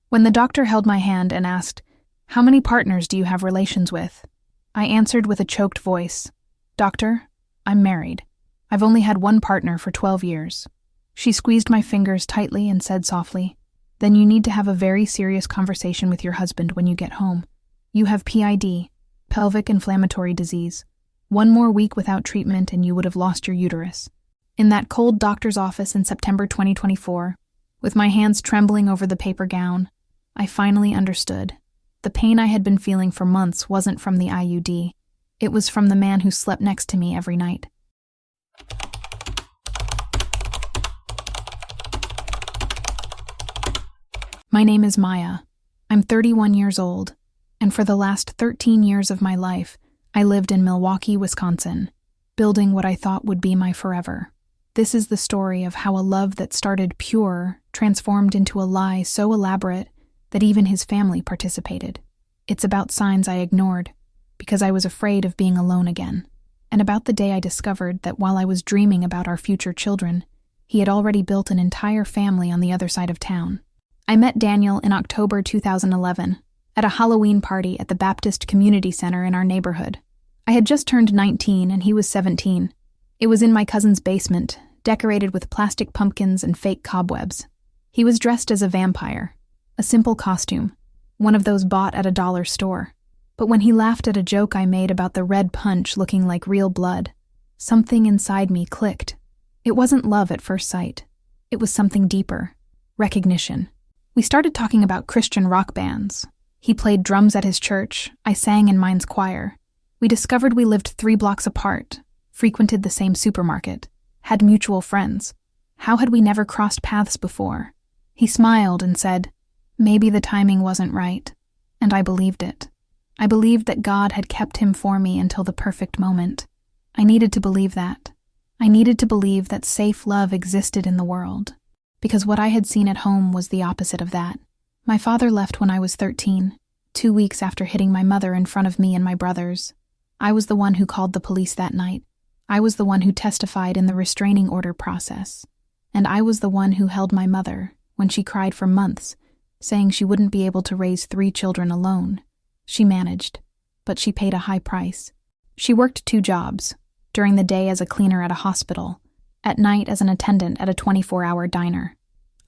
When the doctor held my hand and asked, "How many partners do you have relations with?" I answered with a choked voice, "Doctor, I'm married. I've only had one partner for 12 years. She squeezed my fingers tightly and said softly, "Then you need to have a very serious conversation with your husband when you get home. You have PID, pelvic inflammatory disease. One more week without treatment and you would have lost your uterus." In that cold doctor's office in September 2024, with my hands trembling over the paper gown, I finally understood. The pain I had been feeling for months wasn't from the IUD. It was from the man who slept next to me every night. My name is Maya. I'm 31 years old, and for the last 13 years of my life, I lived in Milwaukee, Wisconsin, building what I thought would be my forever. This is the story of how a love that started pure transformed into a lie so elaborate that even his family participated. It's about signs I ignored because I was afraid of being alone again, and about the day I discovered that while I was dreaming about our future children, he had already built an entire family on the other side of town. I met Daniel in October 2011 at a Halloween party at the Baptist Community Center in our neighborhood. I had just turned 19 and he was 17. It was in my cousin's basement, decorated with plastic pumpkins and fake cobwebs. He was dressed as a vampire, a simple costume, one of those bought at a dollar store. But when he laughed at a joke I made about the red punch looking like real blood, something inside me clicked. It wasn't love at first sight. It was something deeper, recognition. We started talking about Christian rock bands. He played drums at his church. I sang in mine's choir. We discovered we lived 3 blocks apart, frequented the same supermarket, had mutual friends. How had we never crossed paths before? He smiled and said, "Maybe the timing wasn't right." And I believed it. I believed that God had kept him for me until the perfect moment. I needed to believe that. I needed to believe that safe love existed in the world. Because what I had seen at home was the opposite of that. My father left when I was 13, 2 weeks after hitting my mother in front of me and my brothers. I was the one who called the police that night. I was the one who testified in the restraining order process. And I was the one who held my mother when she cried for months, saying she wouldn't be able to raise 3 children alone. She managed, but she paid a high price. She worked 2 jobs, during the day as a cleaner at a hospital, at night as an attendant at a 24-hour diner.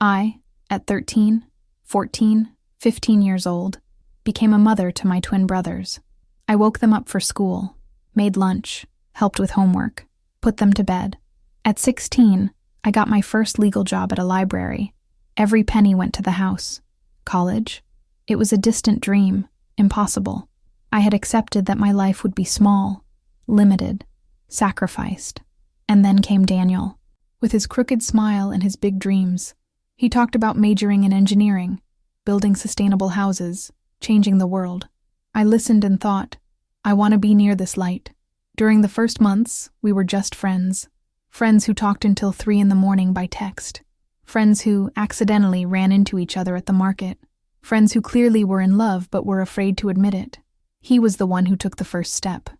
I, at 13, 14, 15 years old, became a mother to my twin brothers. I woke them up for school, made lunch, helped with homework, put them to bed. At 16, I got my first legal job at a library. Every penny went to the house. College? It was a distant dream, impossible. I had accepted that my life would be small, limited, sacrificed. And then came Daniel, with his crooked smile and his big dreams. He talked about majoring in engineering, building sustainable houses, changing the world. I listened and thought, I want to be near this light. During the first months, we were just friends. Friends who talked until 3 a.m. by text. Friends who accidentally ran into each other at the market. Friends who clearly were in love but were afraid to admit it. He was the one who took the first step.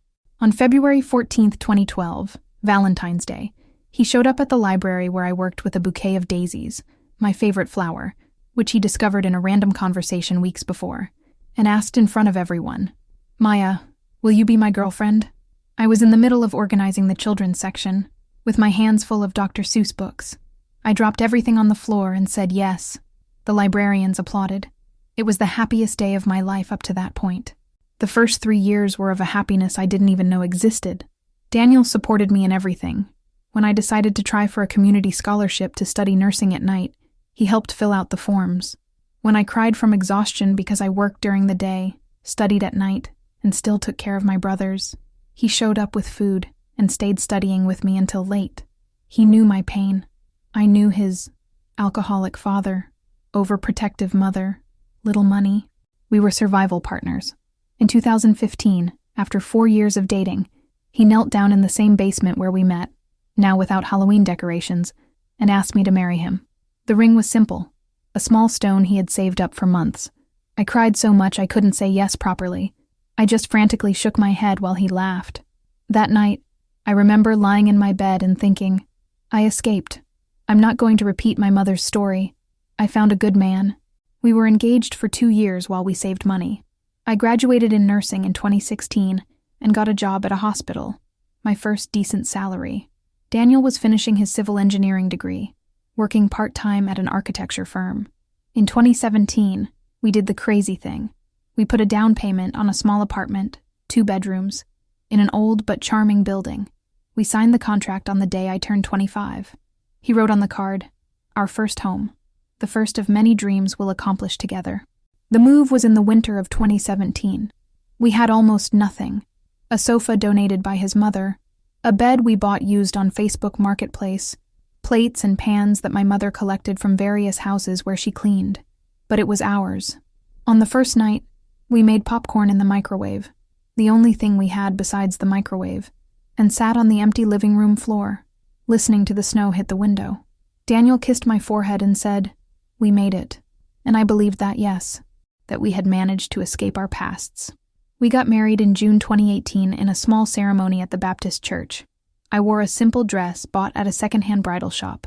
On February 14th, 2012, Valentine's Day, he showed up at the library where I worked with a bouquet of daisies, my favorite flower, which he discovered in a random conversation weeks before, and asked in front of everyone, "Maya, will you be my girlfriend?" I was in the middle of organizing the children's section, with my hands full of Dr. Seuss books. I dropped everything on the floor and said yes. The librarians applauded. It was the happiest day of my life up to that point. The first 3 years were of a happiness I didn't even know existed. Daniel supported me in everything. When I decided to try for a community scholarship to study nursing at night, he helped fill out the forms. When I cried from exhaustion because I worked during the day, studied at night, and still took care of my brothers, he showed up with food and stayed studying with me until late. He knew my pain. I knew his alcoholic father, overprotective mother, little money. We were survival partners. In 2015, after 4 years of dating, he knelt down in the same basement where we met, now without Halloween decorations, and asked me to marry him. The ring was simple, a small stone he had saved up for months. I cried so much I couldn't say yes properly. I just frantically shook my head while he laughed. That night, I remember lying in my bed and thinking, I escaped. I'm not going to repeat my mother's story. I found a good man. We were engaged for 2 years while we saved money. I graduated in nursing in 2016 and got a job at a hospital, my first decent salary. Daniel was finishing his civil engineering degree, working part-time at an architecture firm. In 2017, we did the crazy thing. We put a down payment on a small apartment, 2 bedrooms, in an old but charming building. We signed the contract on the day I turned 25. He wrote on the card, "Our first home, the first of many dreams we'll accomplish together." The move was in the winter of 2017. We had almost nothing. A sofa donated by his mother, a bed we bought used on Facebook Marketplace, plates and pans that my mother collected from various houses where she cleaned. But it was ours. On the first night, we made popcorn in the microwave, the only thing we had besides the microwave, and sat on the empty living room floor, listening to the snow hit the window. Daniel kissed my forehead and said, "We made it." And I believed that, yes, that we had managed to escape our pasts. We got married in June 2018 in a small ceremony at the Baptist church. I wore a simple dress bought at a secondhand bridal shop.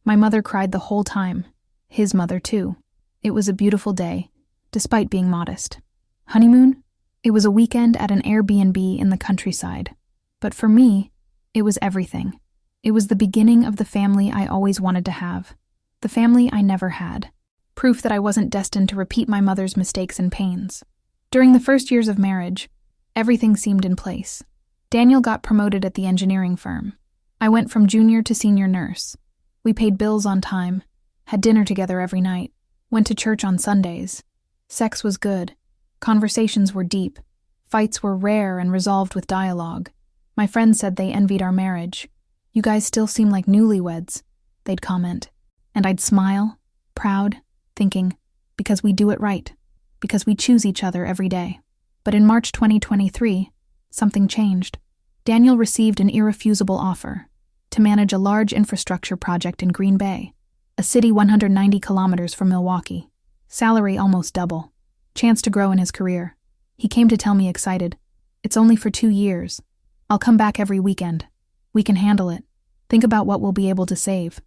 My mother cried the whole time. His mother, too. It was a beautiful day, despite being modest. Honeymoon? It was a weekend at an Airbnb in the countryside. But for me, it was everything. It was the beginning of the family I always wanted to have. The family I never had. Proof that I wasn't destined to repeat my mother's mistakes and pains. During the first years of marriage, everything seemed in place. Daniel got promoted at the engineering firm. I went from junior to senior nurse. We paid bills on time, had dinner together every night, went to church on Sundays. Sex was good. Conversations were deep. Fights were rare and resolved with dialogue. My friends said they envied our marriage. "You guys still seem like newlyweds," they'd comment. And I'd smile, proud, thinking, because we do it right, because we choose each other every day. But in March 2023, something changed. Daniel received an irrefusable offer to manage a large infrastructure project in Green Bay, a city 190 kilometers from Milwaukee. Salary almost double. Chance to grow in his career. He came to tell me excited, "It's only for 2 years. I'll come back every weekend. We can handle it. Think about what we'll be able to save."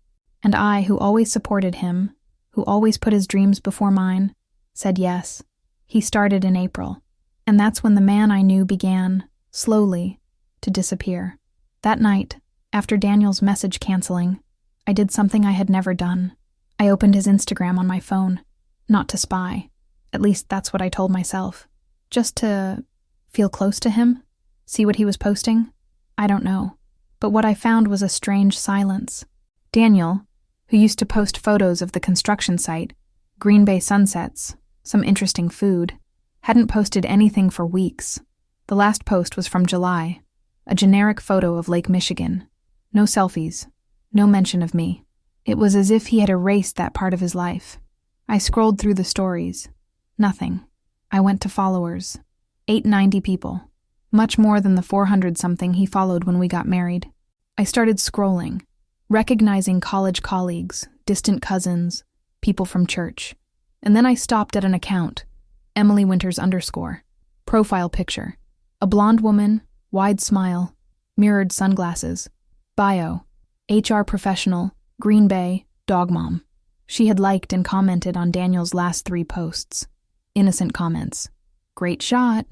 And I, who always supported him, who always put his dreams before mine, said yes. He started in April, and that's when the man I knew began, slowly, to disappear. That night, after Daniel's message canceling, I did something I had never done. I opened his Instagram on my phone, not to spy. At least that's what I told myself. Just to feel close to him, see what he was posting. I don't know. But what I found was a strange silence. Daniel, who used to post photos of the construction site, Green Bay sunsets, some interesting food, hadn't posted anything for weeks. The last post was from July, a generic photo of Lake Michigan. No selfies, no mention of me. It was as if he had erased that part of his life. I scrolled through the stories. Nothing. I went to followers. 890 people. Much more than the 400-something he followed when we got married. I started scrolling, recognizing college colleagues, distant cousins, people from church. And then I stopped at an account, Emily Winters _. Profile picture. A blonde woman, wide smile, mirrored sunglasses. Bio. HR professional, Green Bay, dog mom. She had liked and commented on Daniel's last 3 posts. Innocent comments. "Great shot.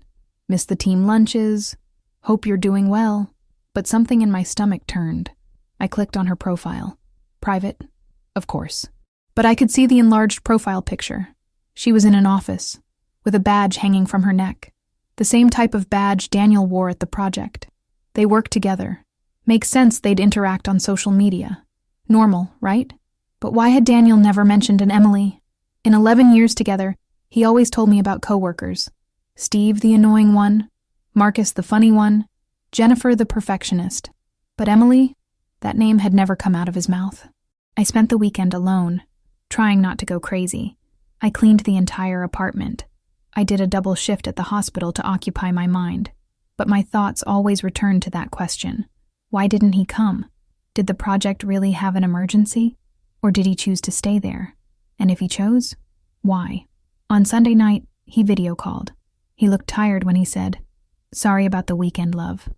Missed the team lunches. Hope you're doing well." But something in my stomach turned. I clicked on her profile. Private? Of course. But I could see the enlarged profile picture. She was in an office, with a badge hanging from her neck. The same type of badge Daniel wore at the project. They worked together. Makes sense they'd interact on social media. Normal, right? But why had Daniel never mentioned an Emily? In 11 years together, he always told me about coworkers. Steve, the annoying one. Marcus, the funny one. Jennifer, the perfectionist. But Emily? That name had never come out of his mouth. I spent the weekend alone, trying not to go crazy. I cleaned the entire apartment. I did a double shift at the hospital to occupy my mind. But my thoughts always returned to that question. Why didn't he come? Did the project really have an emergency? Or did he choose to stay there? And if he chose, why? On Sunday night, he video called. He looked tired when he said, "Sorry about the weekend, love.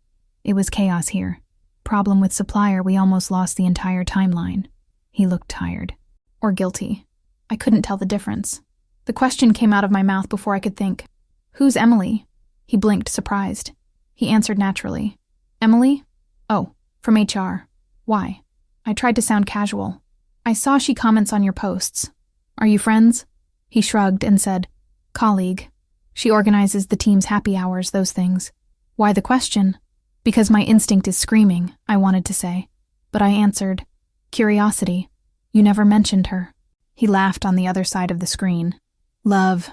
It was chaos here. Problem with supplier, we almost lost the entire timeline." He looked tired. Or guilty. I couldn't tell the difference. The question came out of my mouth before I could think. Who's Emily? He blinked, surprised. He answered naturally. Emily? Oh, from HR. Why? I tried to sound casual. I saw she comments on your posts. Are you friends? He shrugged and said, colleague. She organizes the team's happy hours, those things. Why the question? Because my instinct is screaming, I wanted to say. But I answered, curiosity. You never mentioned her. He laughed on the other side of the screen. Love.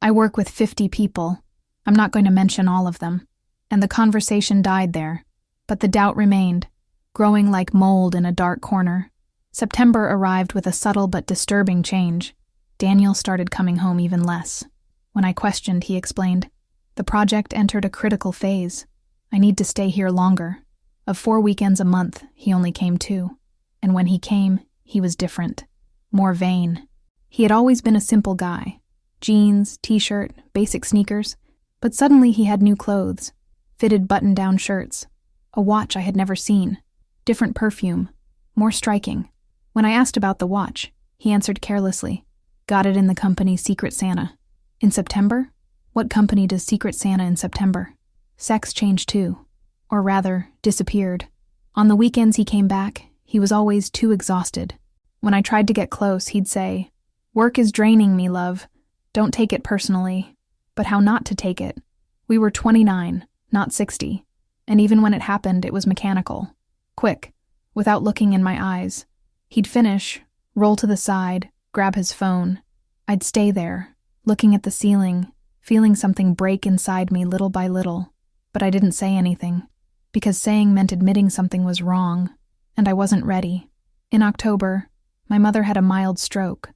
I work with 50 people. I'm not going to mention all of them. And the conversation died there. But the doubt remained, growing like mold in a dark corner. September arrived with a subtle but disturbing change. Daniel started coming home even less. When I questioned, he explained, the project entered a critical phase. I need to stay here longer. Of 4 weekends a month, he only came 2. And when he came, he was different. More vain. He had always been a simple guy. Jeans, t-shirt, basic sneakers. But suddenly he had new clothes. Fitted button-down shirts. A watch I had never seen. Different perfume. More striking. When I asked about the watch, he answered carelessly. Got it in the company Secret Santa. In September? What company does Secret Santa in September? Sex changed too. Or rather, disappeared. On the weekends he came back, he was always too exhausted. When I tried to get close, he'd say, work is draining me, love. Don't take it personally. But how not to take it? We were 29, not 60. And even when it happened, it was mechanical. Quick, without looking in my eyes. He'd finish, roll to the side, grab his phone. I'd stay there, looking at the ceiling, feeling something break inside me little by little. But I didn't say anything, because saying meant admitting something was wrong, and I wasn't ready. In October, my mother had a mild stroke.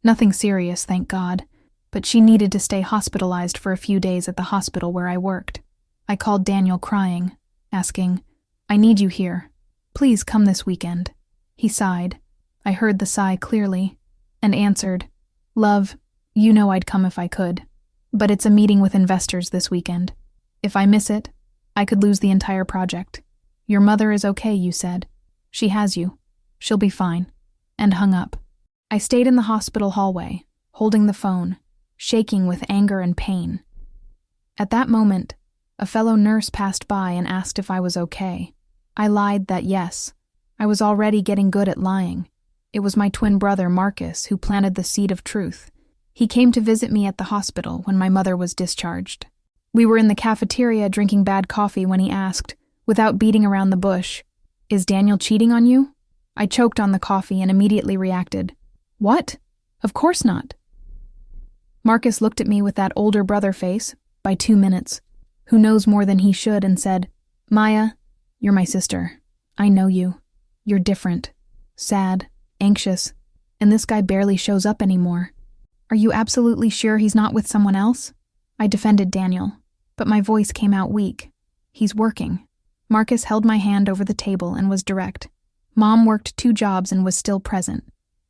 Nothing serious, thank God, but she needed to stay hospitalized for a few days at the hospital where I worked. I called Daniel crying, asking, I need you here. Please come this weekend. He sighed. I heard the sigh clearly, and answered, love, you know I'd come if I could, but it's a meeting with investors this weekend. If I miss it, I could lose the entire project. Your mother is okay, you said. She has you. She'll be fine. And hung up. I stayed in the hospital hallway, holding the phone, shaking with anger and pain. At that moment, a fellow nurse passed by and asked if I was okay. I lied that yes. I was already getting good at lying. It was my twin brother, Marcus, who planted the seed of truth. He came to visit me at the hospital when my mother was discharged. We were in the cafeteria drinking bad coffee when he asked, without beating around the bush, is Daniel cheating on you? I choked on the coffee and immediately reacted. What? Of course not. Marcus looked at me with that older brother face, by 2 minutes, who knows more than he should, and said, Maya, you're my sister. I know you. You're different. Sad, anxious, and this guy barely shows up anymore. Are you absolutely sure he's not with someone else? I defended Daniel, but my voice came out weak. He's working. Marcus held my hand over the table and was direct. Mom worked 2 jobs and was still present.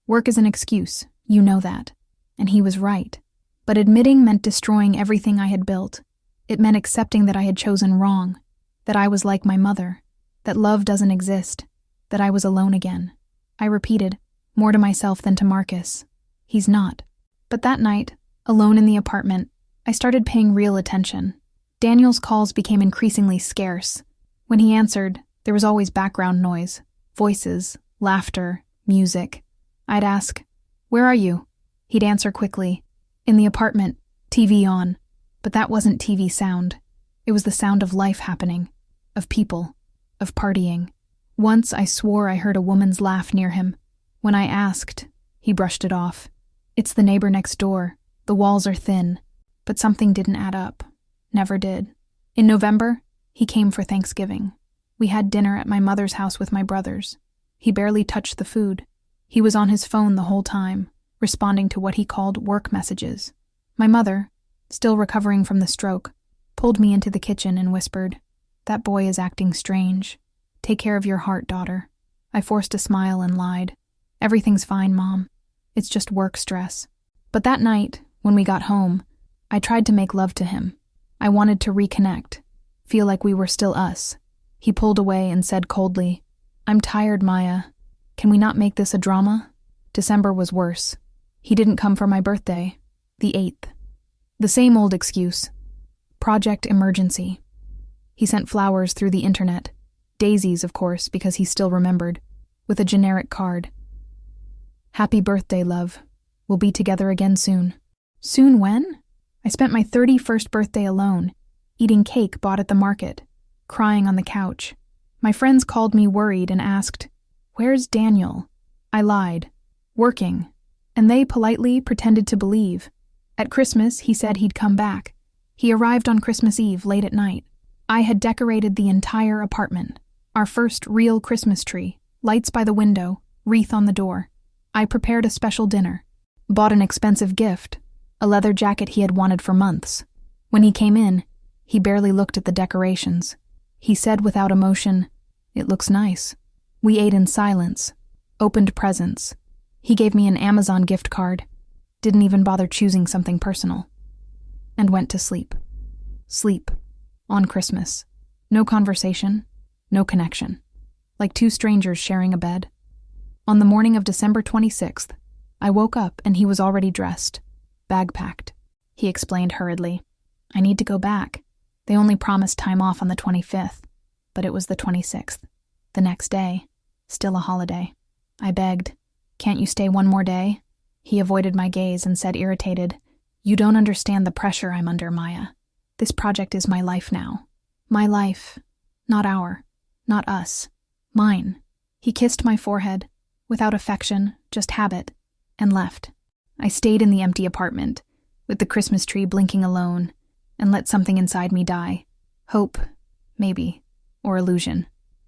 Work is an excuse, you know that. And he was right. But admitting meant destroying everything I had built. It meant accepting that I had chosen wrong, that I was like my mother, that love doesn't exist, that I was alone again. I repeated, more to myself than to Marcus. He's not. But that night, alone in the apartment, I started paying real attention. Daniel's calls became increasingly scarce. When he answered, there was always background noise, voices, laughter, music. I'd ask, where are you? He'd answer quickly, in the apartment, TV on. But that wasn't TV sound. It was the sound of life happening, of people, of partying. Once I swore I heard a woman's laugh near him. When I asked, he brushed it off. It's the neighbor next door. The walls are thin. But something didn't add up. Never did. In November, he came for Thanksgiving. We had dinner at my mother's house with my brothers. He barely touched the food. He was on his phone the whole time, responding to what he called work messages. My mother, still recovering from the stroke, pulled me into the kitchen and whispered, "That boy is acting strange. Take care of your heart, daughter." I forced a smile and lied. "Everything's fine, Mom. It's just work stress." But that night, when we got home, I tried to make love to him. I wanted to reconnect, feel like we were still us. He pulled away and said coldly, "I'm tired, Maya. Can we not make this a drama?" December was worse. He didn't come for my birthday. The 8th. The same old excuse. Project emergency. He sent flowers through the internet. Daisies, of course, because he still remembered. With a generic card. Happy birthday, love. We'll be together again soon. Soon when? I spent my 31st birthday alone, eating cake bought at the market, crying on the couch. My friends called me worried and asked, "Where's Daniel?" I lied. Working. And they politely pretended to believe. At Christmas, he said he'd come back. He arrived on Christmas Eve late at night. I had decorated the entire apartment. Our first real Christmas tree, lights by the window, wreath on the door. I prepared a special dinner. Bought an expensive gift, a leather jacket he had wanted for months. When he came in, he barely looked at the decorations. He said without emotion, "It looks nice." We ate in silence, opened presents. He gave me an Amazon gift card, didn't even bother choosing something personal, and went to sleep. Sleep. On Christmas. No conversation, no connection. Like two strangers sharing a bed. On the morning of December 26th, I woke up and he was already dressed, bag packed. He explained hurriedly, "I need to go back. They only promised time off on the 25th, but it was the 26th. The next day, still a holiday." I begged, "Can't you stay one more day?" He avoided my gaze and said irritated, "You don't understand the pressure I'm under, Maya. This project is my life now. My life, not our, not us, mine." He kissed my forehead, without affection, just habit, and left. I stayed in the empty apartment, with the Christmas tree blinking alone, and let something inside me die. Hope, maybe, or illusion.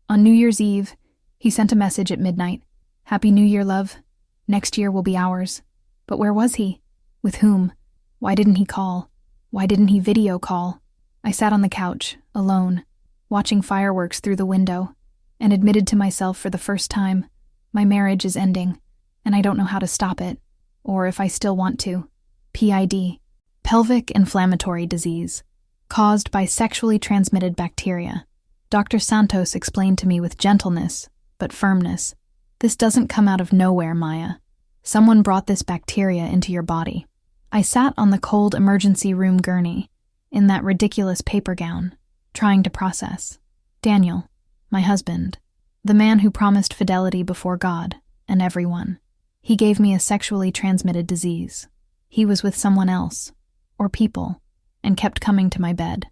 On New Year's Eve, he sent a message at midnight. "Happy New Year, love. Next year will be ours." But where was he? With whom? Why didn't he call? Why didn't he video call? I sat on the couch, alone, watching fireworks through the window, and admitted to myself for the first time, my marriage is ending, and I don't know how to stop it, or if I still want to. PID. Pelvic inflammatory disease. Caused by sexually transmitted bacteria. Dr. Santos explained to me with gentleness, but firmness. This doesn't come out of nowhere, Maya. Someone brought this bacteria into your body. I sat on the cold emergency room gurney, in that ridiculous paper gown, trying to process. Daniel, my husband, the man who promised fidelity before God and everyone. He gave me a sexually transmitted disease. He was with someone else, or people, and kept coming to my bed.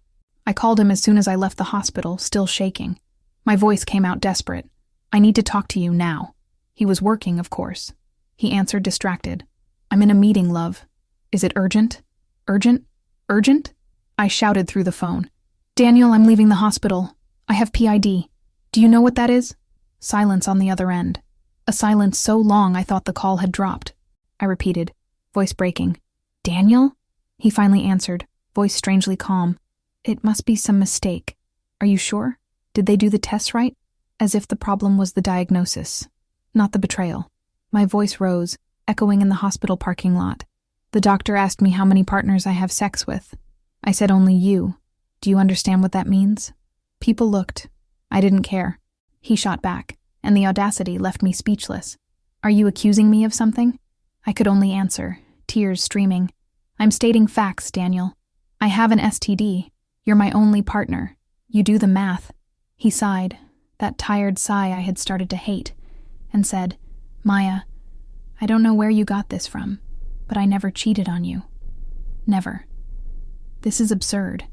I called him as soon as I left the hospital, still shaking. My voice came out desperate. "I need to talk to you now." He was working, of course. He answered distracted. "I'm in a meeting, love. Is it urgent? Urgent? Urgent?" I shouted through the phone. "Daniel, I'm leaving the hospital. I have PID. Do you know what that is?" Silence on the other end. A silence so long I thought the call had dropped. I repeated, voice breaking. "Daniel?" He finally answered, voice strangely calm. "It must be some mistake. Are you sure? Did they do the tests right?" As if the problem was the diagnosis, not the betrayal. My voice rose, echoing in the hospital parking lot. The doctor asked me how many partners I have sex with. I said only you. Do you understand what that means? People looked. I didn't care. He shot back, and the audacity left me speechless. "Are you accusing me of something?" I could only answer, tears streaming. "I'm stating facts, Daniel. I have an STD. You're my only partner. You do the math." He sighed, that tired sigh I had started to hate, and said, "Maya, I don't know where you got this from, but I never cheated on you. Never. This is absurd."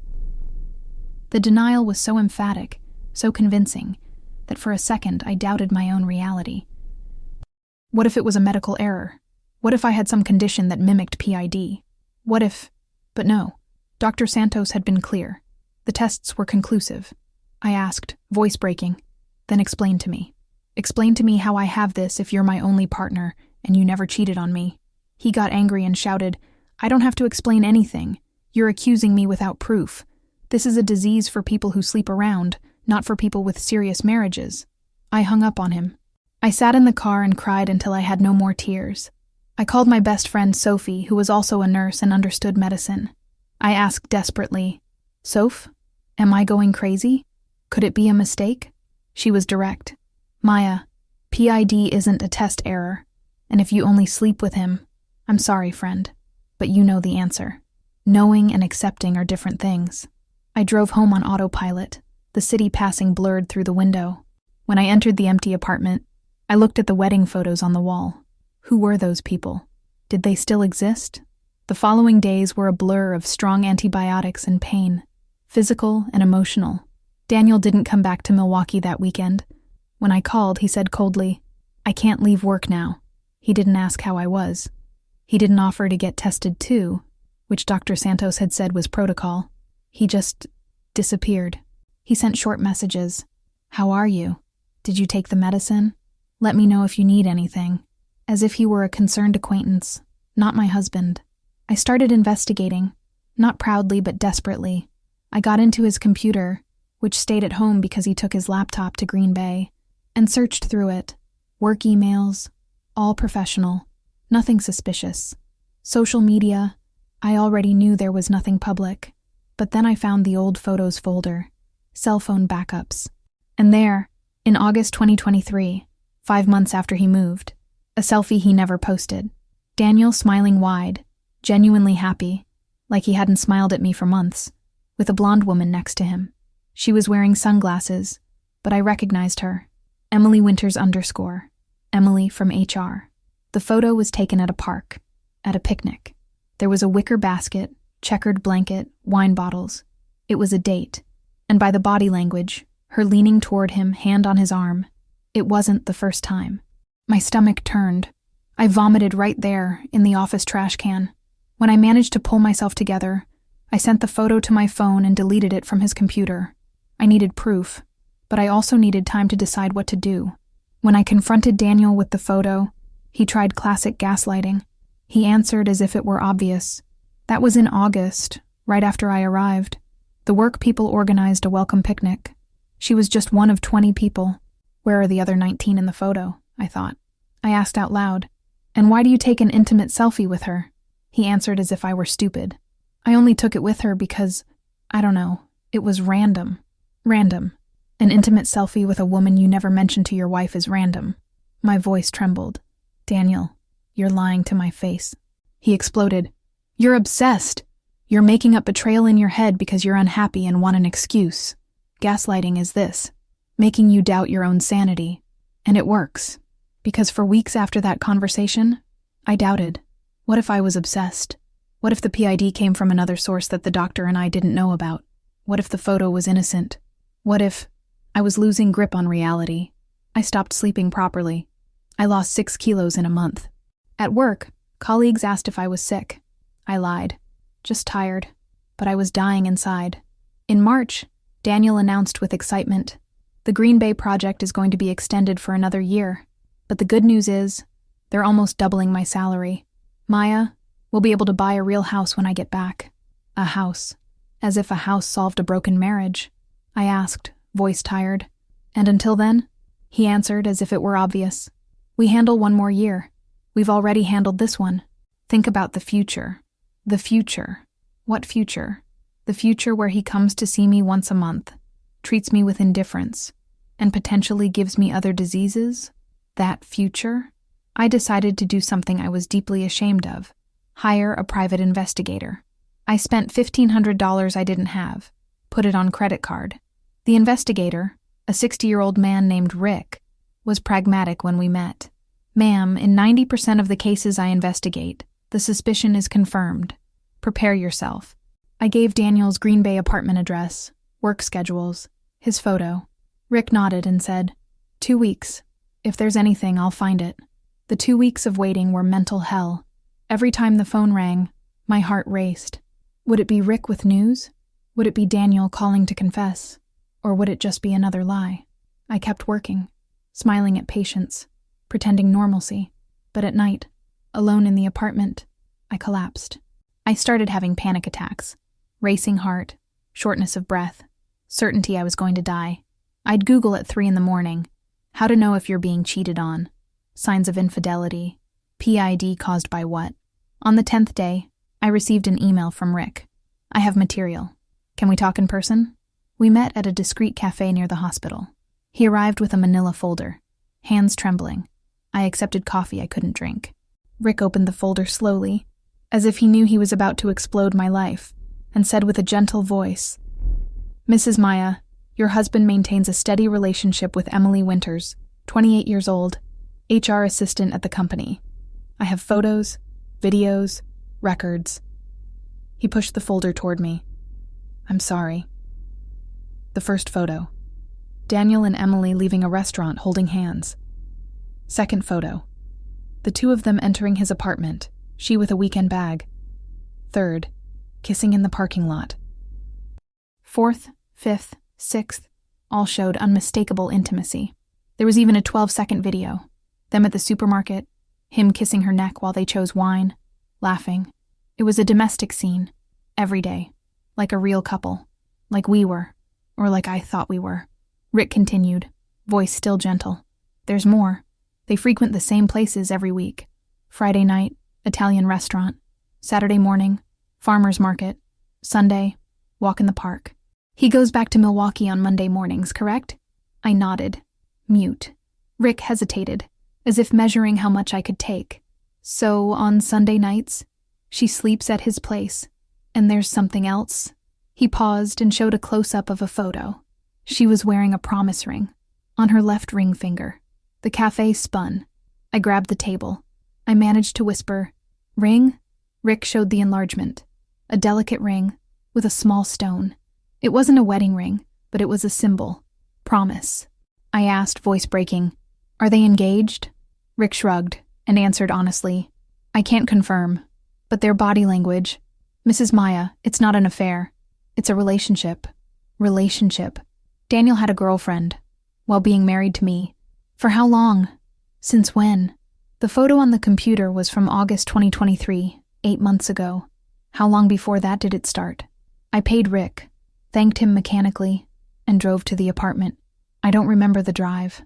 The denial was so emphatic, so convincing, that for a second I doubted my own reality. What if it was a medical error? What if I had some condition that mimicked PID? What if... But no. Dr. Santos had been clear. The tests were conclusive. I asked, voice breaking, then explain to me. Explain to me how I have this if you're my only partner and you never cheated on me. He got angry and shouted, "I don't have to explain anything. You're accusing me without proof. This is a disease for people who sleep around, not for people with serious marriages." I hung up on him. I sat in the car and cried until I had no more tears. I called my best friend Sophie, who was also a nurse and understood medicine. I asked desperately, "Soph, am I going crazy? Could it be a mistake?" She was direct. "Maya, PID isn't a test error, and if you only sleep with him, I'm sorry, friend. But you know the answer. Knowing and accepting are different things. I drove home on autopilot, the city passing blurred through the window. When I entered the empty apartment, I looked at the wedding photos on the wall. Who were those people? Did they still exist? The following days were a blur of strong antibiotics and pain, physical and emotional. Daniel didn't come back to Milwaukee that weekend. When I called, he said coldly, "I can't leave work now." He didn't ask how I was. He didn't offer to get tested too, which Dr. Santos had said was protocol. He just disappeared. He sent short messages. "How are you? Did you take the medicine? Let me know if you need anything." As if he were a concerned acquaintance, not my husband. I started investigating, not proudly but desperately. I got into his computer, which stayed at home because he took his laptop to Green Bay, and searched through it. Work emails, all professional, nothing suspicious. Social media, I already knew there was nothing public, but then I found the old photos folder, cell phone backups. And there, in August 2023, 5 months after he moved, a selfie he never posted. Daniel smiling wide, genuinely happy, like he hadn't smiled at me for months, with a blonde woman next to him. She was wearing sunglasses, but I recognized her. Emily Winters _ Emily from HR. The photo was taken at a park, at a picnic. There was a wicker basket, checkered blanket, wine bottles. It was a date, and by the body language, her leaning toward him, hand on his arm, it wasn't the first time. My stomach turned. I vomited right there, in the office trash can. When I managed to pull myself together, I sent the photo to my phone and deleted it from his computer. I needed proof, but I also needed time to decide what to do. When I confronted Daniel with the photo, he tried classic gaslighting. He answered as if it were obvious. That was in August, right after I arrived. The work people organized a welcome picnic. She was just one of 20 people. Where are the other 19 in the photo? I thought. I asked out loud, "And why do you take an intimate selfie with her?" He answered as if I were stupid. "I only took it with her because, I don't know, it was random." Random. An intimate selfie with a woman you never mentioned to your wife is random. My voice trembled. "Daniel, you're lying to my face." He exploded. "You're obsessed. You're making up betrayal in your head because you're unhappy and want an excuse. Gaslighting is this, making you doubt your own sanity. And it works. Because for weeks after that conversation, I doubted. What if I was obsessed? What if the PID came from another source that the doctor and I didn't know about? What if the photo was innocent? What if I was losing grip on reality? I stopped sleeping properly. I lost 6 kilos in a month. At work, colleagues asked if I was sick. I lied. Just tired. But I was dying inside. In March, Daniel announced with excitement, "The Green Bay project is going to be extended for another year. But the good news is, they're almost doubling my salary. Maya, we'll be able to buy a real house when I get back." A house. As if a house solved a broken marriage. I asked, voice tired. "And until then?" He answered as if it were obvious. "We handle 1 more year. We've already handled this one. Think about the future." The future. What future? The future where he comes to see me once a month, treats me with indifference, and potentially gives me other diseases? That future? I decided to do something I was deeply ashamed of. Hire a private investigator. I spent $1,500 I didn't have. Put it on credit card. The investigator, a 60-year-old man named Rick, was pragmatic when we met. "Ma'am, in 90% of the cases I investigate, the suspicion is confirmed. Prepare yourself." I gave Daniel's Green Bay apartment address, work schedules, his photo. Rick nodded and said, 2 weeks. If there's anything, I'll find it." The 2 weeks of waiting were mental hell. Every time the phone rang, my heart raced. Would it be Rick with news? Would it be Daniel calling to confess? Or would it just be another lie? I kept working, smiling at patients, pretending normalcy. But at night, alone in the apartment, I collapsed. I started having panic attacks, racing heart, shortness of breath, certainty I was going to die. I'd Google at 3 a.m, how to know if you're being cheated on, signs of infidelity, PID caused by what. On the 10th day, I received an email from Rick. "I have material. Can we talk in person?" We met at a discreet cafe near the hospital. He arrived with a manila folder, hands trembling. I accepted coffee I couldn't drink. Rick opened the folder slowly, as if he knew he was about to explode my life, and said with a gentle voice, "Mrs. Maya, your husband maintains a steady relationship with Emily Winters, 28 years old, HR assistant at the company. I have photos, videos, records." He pushed the folder toward me. "I'm sorry." The first photo. Daniel and Emily leaving a restaurant holding hands. Second photo. The two of them entering his apartment, she with a weekend bag. Third, kissing in the parking lot. Fourth, fifth, sixth, all showed unmistakable intimacy. There was even a 12-second video. Them at the supermarket, him kissing her neck while they chose wine, laughing. It was a domestic scene, every day, like a real couple, like we were, or like I thought we were. Rick continued, voice still gentle. "There's more. They frequent the same places every week. Friday night, Italian restaurant. Saturday morning, farmer's market. Sunday, walk in the park. He goes back to Milwaukee on Monday mornings, correct?" I nodded, mute. Rick hesitated, as if measuring how much I could take. "So, on Sunday nights, she sleeps at his place, and there's something else?" He paused and showed a close-up of a photo. She was wearing a promise ring, on her left ring finger. The cafe spun. I grabbed the table. I managed to whisper, "Ring?" Rick showed the enlargement. A delicate ring, with a small stone. It wasn't a wedding ring, but it was a symbol. Promise. I asked, voice breaking, "Are they engaged?" Rick shrugged and answered honestly, "I can't confirm, but their body language. Mrs. Maya, it's not an affair. It's a relationship." Relationship. Daniel had a girlfriend, while being married to me. For how long? Since when? The photo on the computer was from August 2023, 8 months ago. How long before that did it start? I paid Rick, thanked him mechanically, and drove to the apartment. I don't remember the drive.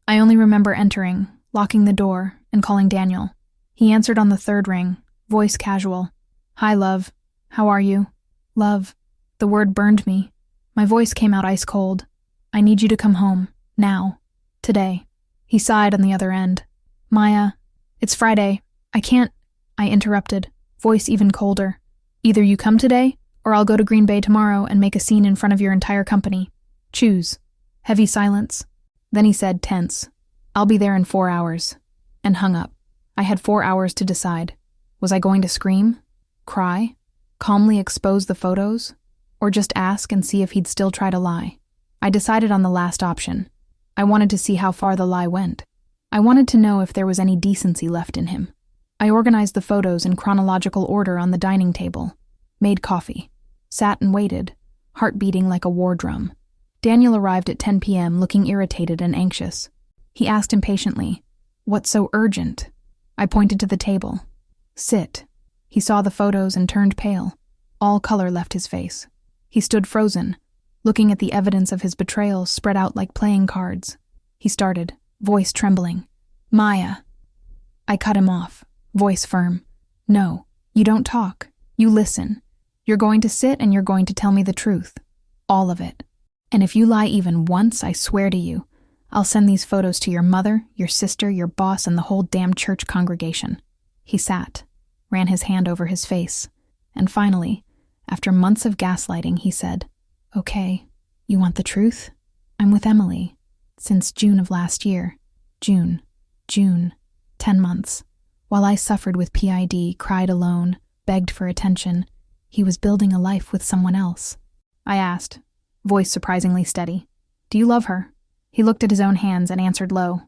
I only remember entering, locking the door, and calling Daniel. He answered on the third ring, voice casual. "Hi, love. How are you?" Love. The word burned me. My voice came out ice cold. "I need you to come home. Now. Today." He sighed on the other end. "Maya, it's Friday. I can't—" I interrupted, voice even colder. "Either you come today, or I'll go to Green Bay tomorrow and make a scene in front of your entire company. Choose." Heavy silence. Then he said, tense, "I'll be there in 4 hours," and hung up. I had 4 hours to decide. Was I going to scream? Cry? Calmly expose the photos? Or just ask and see if he'd still try to lie? I decided on the last option. I wanted to see how far the lie went. I wanted to know if there was any decency left in him. I organized the photos in chronological order on the dining table, made coffee, sat and waited, heart beating like a war drum. Daniel arrived at 10 p.m. looking irritated and anxious. He asked impatiently, "What's so urgent?" I pointed to the table. "Sit." He saw the photos and turned pale. All color left his face. He stood frozen, looking at the evidence of his betrayal spread out like playing cards. He started, voice trembling. "Maya." I cut him off, voice firm. "No, you don't talk. You listen. You're going to sit and you're going to tell me the truth. All of it. And if you lie even once, I swear to you, I'll send these photos to your mother, your sister, your boss, and the whole damn church congregation." He sat, ran his hand over his face, and finally, after months of gaslighting, he said, "Okay, you want the truth? I'm with Emily. Since June of last year. June. 10 months. While I suffered with PID, cried alone, begged for attention, he was building a life with someone else." I asked, voice surprisingly steady, "Do you love her?" He looked at his own hands and answered low,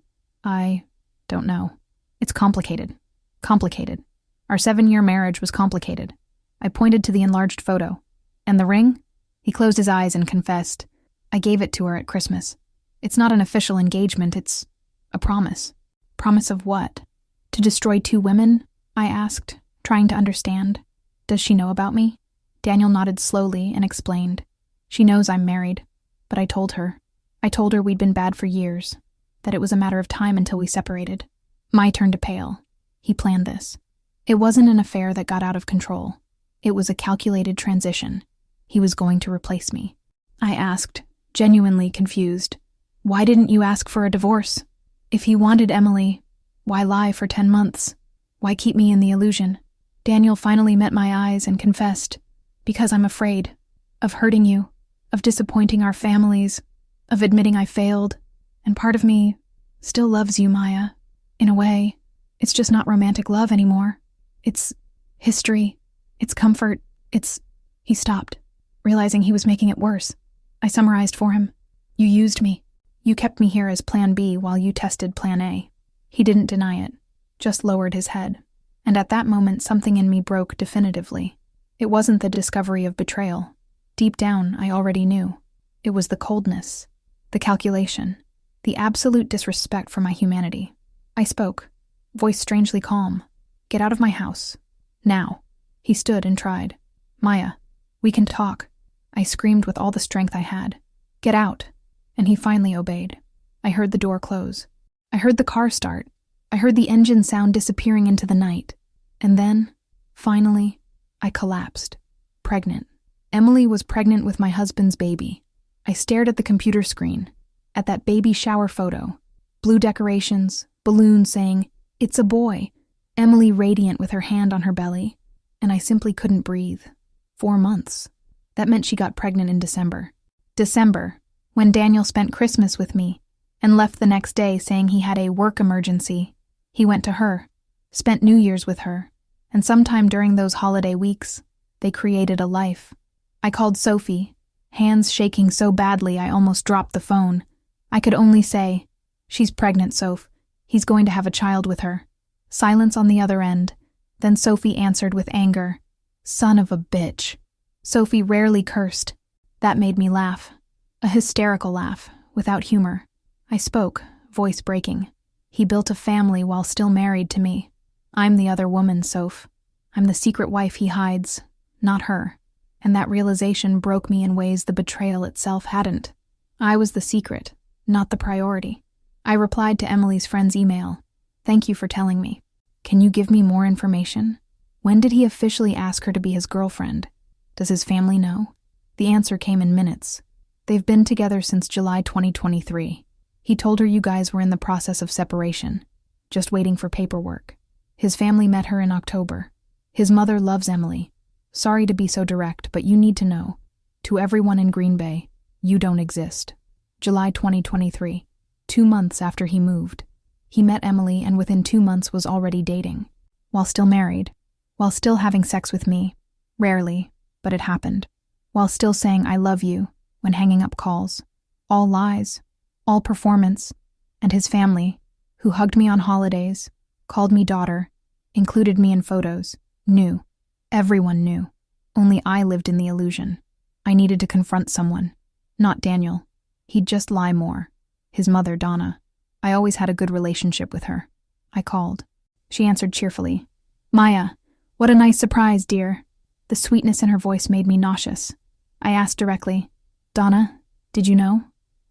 "I don't know. It's complicated. Complicated. Our 7-year marriage was complicated." I pointed to the enlarged photo. "And the ring?" He closed his eyes and confessed, "I gave it to her at Christmas. It's not an official engagement, it's a promise." "Promise of what? To destroy 2 women?" I asked, trying to understand. "Does she know about me?" Daniel nodded slowly and explained. "She knows I'm married, but I told her. I told her we'd been bad for years, that it was a matter of time until we separated." My turn to pale. He planned this. It wasn't an affair that got out of control. It was a calculated transition. He was going to replace me. I asked, genuinely confused, "Why didn't you ask for a divorce? If he wanted Emily, why lie for 10 months? Why keep me in the illusion?" Daniel finally met my eyes and confessed, because I'm afraid of hurting you, of disappointing our families, of admitting I failed, and part of me still loves you, Maya. In a way, it's just not romantic love anymore. It's history, it's comfort, it's... He stopped, realizing he was making it worse. I summarized for him. You used me. You kept me here as Plan B while you tested Plan A. He didn't deny it, just lowered his head. And at that moment, something in me broke definitively. It wasn't the discovery of betrayal. Deep down, I already knew. It was the coldness, the calculation, the absolute disrespect for my humanity. I spoke, voice strangely calm. Get out of my house. Now. He stood and tried. Maya, we can talk. I screamed with all the strength I had. Get out. And he finally obeyed. I heard the door close. I heard the car start. I heard the engine sound disappearing into the night. And then, finally, I collapsed. Pregnant. Emily was pregnant with my husband's baby. I stared at the computer screen, at that baby shower photo. Blue decorations, balloons saying, "It's a boy." Emily radiant with her hand on her belly. And I simply couldn't breathe. 4 months. That meant she got pregnant in December. December, when Daniel spent Christmas with me and left the next day saying he had a work emergency. He went to her, spent New Year's with her, and sometime during those holiday weeks, they created a life. I called Sophie, hands shaking so badly I almost dropped the phone. I could only say, "She's pregnant, Soph. He's going to have a child with her." Silence on the other end. Then Sophie answered with anger, "Son of a bitch." Sophie rarely cursed. That made me laugh. A hysterical laugh, without humor. I spoke, voice breaking. He built a family while still married to me. I'm the other woman, Soph. I'm the secret wife he hides, not her. And that realization broke me in ways the betrayal itself hadn't. I was the secret, not the priority. I replied to Emily's friend's email. Thank you for telling me. Can you give me more information? When did he officially ask her to be his girlfriend? Does his family know? The answer came in minutes. They've been together since July 2023. He told her you guys were in the process of separation, just waiting for paperwork. His family met her in October. His mother loves Emily. Sorry to be so direct, but you need to know. To everyone in Green Bay, you don't exist. July 2023, 2 months after he moved. He met Emily and within 2 months was already dating. While still married. While still having sex with me. Rarely, but it happened. While still saying I love you when hanging up calls. All lies. All performance. And his family, who hugged me on holidays, called me daughter, included me in photos, knew. Everyone knew. Only I lived in the illusion. I needed to confront someone. Not Daniel. He'd just lie more. His mother, Donna. I always had a good relationship with her. I called. She answered cheerfully. Maya, what a nice surprise, dear. The sweetness in her voice made me nauseous. I asked directly, Donna, did you know?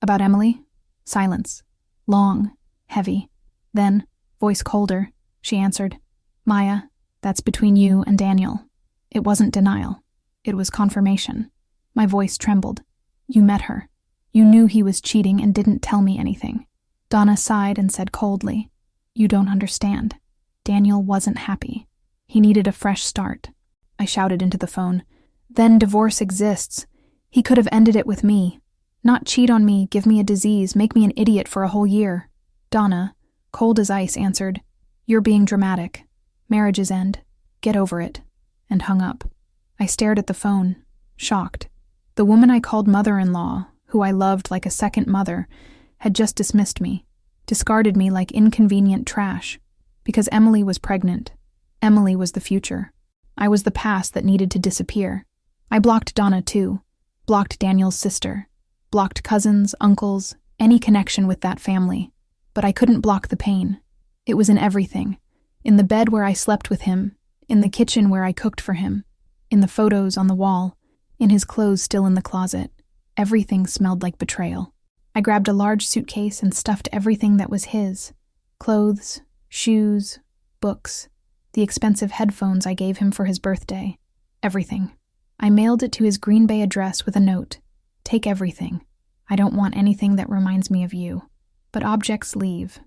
About Emily? Silence. Long. Heavy. Then, voice colder, she answered, Maya, that's between you and Daniel. It wasn't denial. It was confirmation. My voice trembled. You met her. You knew he was cheating and didn't tell me anything. Donna sighed and said coldly, You don't understand. Daniel wasn't happy. He needed a fresh start. I shouted into the phone. Then divorce exists. He could have ended it with me. Not cheat on me, give me a disease, make me an idiot for a whole year. Donna, cold as ice, answered, You're being dramatic. Marriages end. Get over it. And hung up. I stared at the phone, shocked. The woman I called mother-in-law, who I loved like a second mother, had just dismissed me, discarded me like inconvenient trash, because Emily was pregnant. Emily was the future. I was the past that needed to disappear. I blocked Donna too, blocked Daniel's sister, blocked cousins, uncles, any connection with that family. But I couldn't block the pain. It was in everything. In the bed where I slept with him, in the kitchen where I cooked for him, in the photos on the wall, in his clothes still in the closet. Everything smelled like betrayal. I grabbed a large suitcase and stuffed everything that was his. Clothes, shoes, books, the expensive headphones I gave him for his birthday. Everything. I mailed it to his Green Bay address with a note. Take everything. I don't want anything that reminds me of you. But objects leave.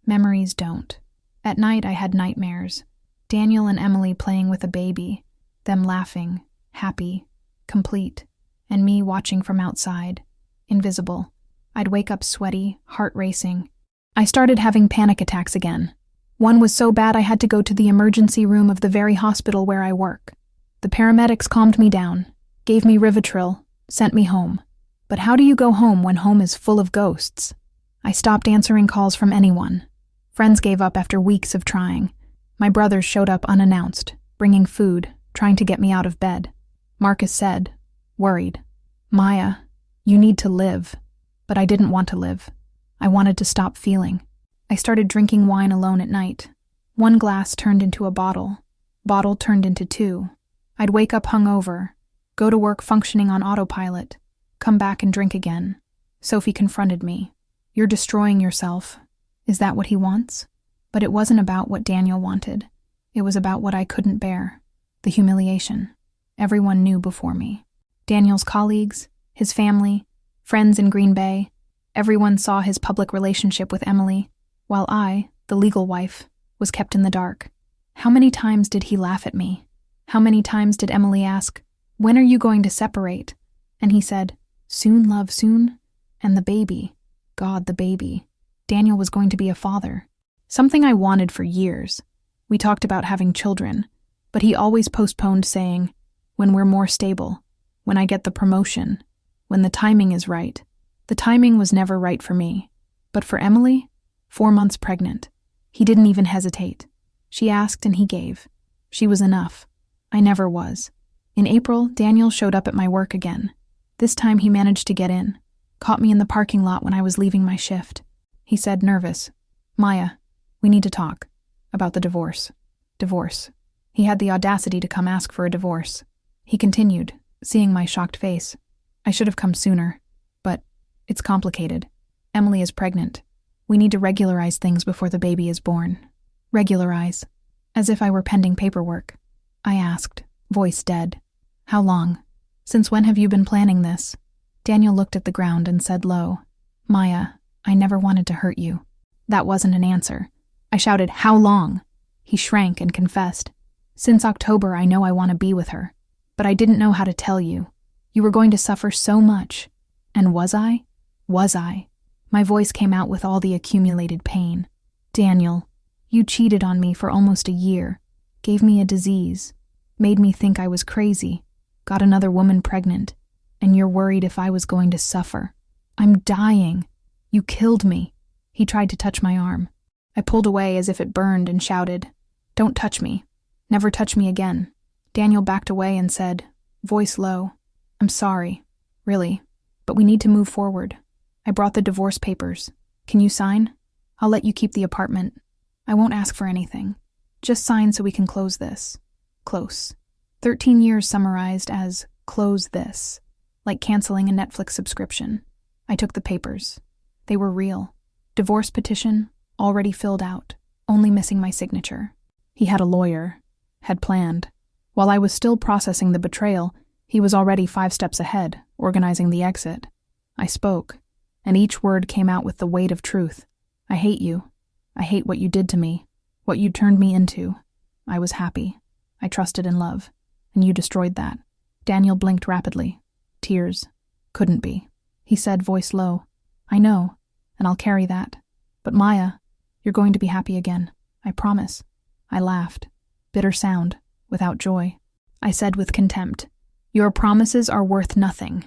Memories don't. At night I had nightmares. Daniel and Emily playing with a baby, them laughing, happy, complete, and me watching from outside, invisible. I'd wake up sweaty, heart racing. I started having panic attacks again. One was so bad I had to go to the emergency room of the very hospital where I work. The paramedics calmed me down, gave me Rivotril, sent me home. But how do you go home when home is full of ghosts? I stopped answering calls from anyone. Friends gave up after weeks of trying. My brothers showed up unannounced, bringing food, trying to get me out of bed. Marcus said, worried, "Maya, you need to live." But I didn't want to live. I wanted to stop feeling. I started drinking wine alone at night. One glass turned into a bottle turned into two. I'd wake up hungover, go to work functioning on autopilot, come back and drink again. Sophie confronted me. "You're destroying yourself. Is that what he wants?" But it wasn't about what Daniel wanted. It was about what I couldn't bear. The humiliation. Everyone knew before me. Daniel's colleagues, his family, friends in Green Bay. Everyone saw his public relationship with Emily, while I, the legal wife, was kept in the dark. How many times did he laugh at me? How many times did Emily ask, "When are you going to separate?" And he said, "Soon, love, soon." And the baby. God, the baby. Daniel was going to be a father. Something I wanted for years. We talked about having children, but he always postponed, saying, "When we're more stable, when I get the promotion, when the timing is right." The timing was never right for me. But for Emily, 4 months pregnant. He didn't even hesitate. She asked and he gave. She was enough. I never was. In April, Daniel showed up at my work again. This time he managed to get in. Caught me in the parking lot when I was leaving my shift. He said, nervous, "Maya, we need to talk. About the divorce." Divorce. He had the audacity to come ask for a divorce. He continued, seeing my shocked face. "I should have come sooner. But it's complicated. Emily is pregnant. We need to regularize things before the baby is born." Regularize. As if I were pending paperwork. I asked, voice dead. "How long? Since when have you been planning this?" Daniel looked at the ground and said low, "Maya, I never wanted to hurt you." That wasn't an answer. I shouted, "How long?" He shrank and confessed, "Since October I know I want to be with her. But I didn't know how to tell you. You were going to suffer so much." And was I? Was I? My voice came out with all the accumulated pain. "Daniel, you cheated on me for almost a year, gave me a disease, made me think I was crazy, got another woman pregnant, and you're worried if I was going to suffer. I'm dying. You killed me." He tried to touch my arm. I pulled away as if it burned and shouted, "Don't touch me. Never touch me again." Daniel backed away and said, voice low, "I'm sorry, really, but we need to move forward. I brought the divorce papers. Can you sign? I'll let you keep the apartment. I won't ask for anything. Just sign so we can close this." Close. 13 years summarized as close this, like canceling a Netflix subscription. I took the papers. They were real. Divorce petition, already filled out, only missing my signature. He had a lawyer, had planned. While I was still processing the betrayal, he was already 5 steps ahead, organizing the exit. I spoke, and each word came out with the weight of truth. "I hate you. I hate what you did to me, what you turned me into. I was happy. I trusted in love, and you destroyed that." Daniel blinked rapidly. Tears. "Couldn't be." He said, voice low, "I know, and I'll carry that. But Maya, you're going to be happy again. I promise." I laughed. Bitter sound, without joy. I said with contempt, "Your promises are worth nothing."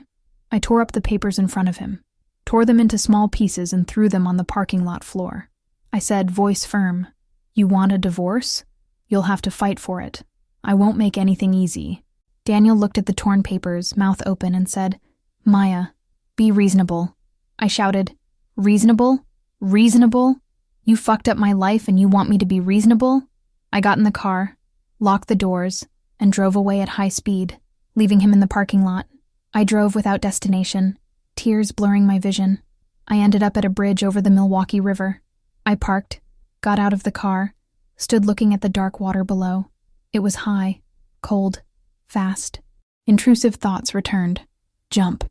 I tore up the papers in front of him, tore them into small pieces and threw them on the parking lot floor. I said, voice firm, "You want a divorce? You'll have to fight for it. I won't make anything easy." Daniel looked at the torn papers, mouth open, and said, "Maya, be reasonable." I shouted, "Reasonable? Reasonable? You fucked up my life and you want me to be reasonable?" I got in the car, locked the doors, and drove away at high speed, leaving him in the parking lot. I drove without destination, tears blurring my vision. I ended up at a bridge over the Milwaukee River. I parked, got out of the car, stood looking at the dark water below. It was high, cold, fast. Intrusive thoughts returned. Jump.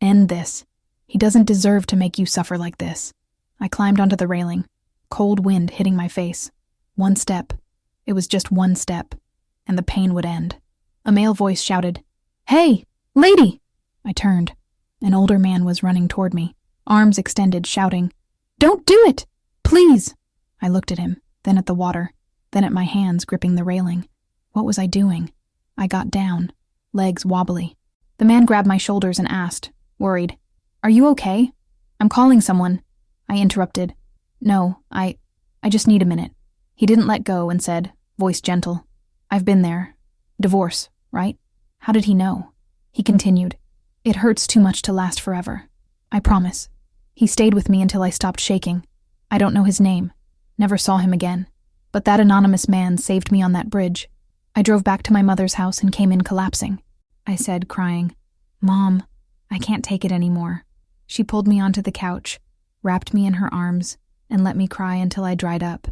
End this. He doesn't deserve to make you suffer like this. I climbed onto the railing, cold wind hitting my face. 1 step. It was just one step, and the pain would end. A male voice shouted, "Hey, lady!" I turned. An older man was running toward me, arms extended, shouting, "Don't do it! Please!" I looked at him, then at the water, then at my hands gripping the railing. What was I doing? I got down, legs wobbly. The man grabbed my shoulders and asked, worried, "Are you okay? I'm calling someone." I interrupted. "No, I just need a minute." He didn't let go and said, voice gentle, "I've been there. Divorce, right?" How did he know? He continued, "It hurts too much to last forever. I promise." He stayed with me until I stopped shaking. I don't know his name. Never saw him again. But that anonymous man saved me on that bridge. I drove back to my mother's house and came in collapsing. I said, crying, "Mom, I can't take it anymore." She pulled me onto the couch, wrapped me in her arms, and let me cry until I dried up.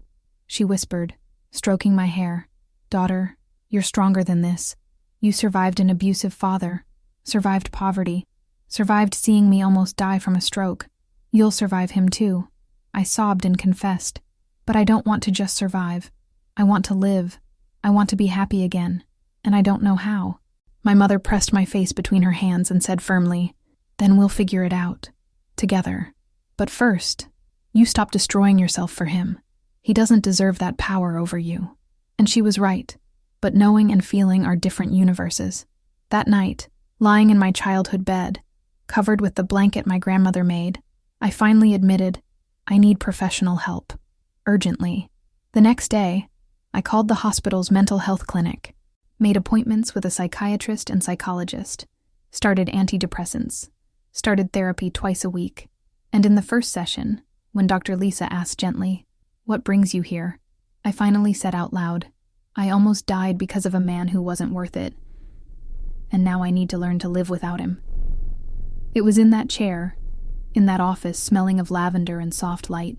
She whispered, stroking my hair, "Daughter, you're stronger than this. You survived an abusive father, survived poverty, survived seeing me almost die from a stroke. You'll survive him too." I sobbed and confessed, "But I don't want to just survive. I want to live. I want to be happy again, and I don't know how." My mother pressed my face between her hands and said firmly, "Then we'll figure it out. Together. But first, you stop destroying yourself for him. He doesn't deserve that power over you." And she was right. But knowing and feeling are different universes. That night, lying in my childhood bed, covered with the blanket my grandmother made, I finally admitted, I need professional help. Urgently. The next day, I called the hospital's mental health clinic, made appointments with a psychiatrist and psychologist, started antidepressants, started therapy twice a week, and in the first session, when Dr. Lisa asked gently, "What brings you here?" I finally said out loud, "I almost died because of a man who wasn't worth it, and now I need to learn to live without him." It was in that chair, in that office smelling of lavender and soft light,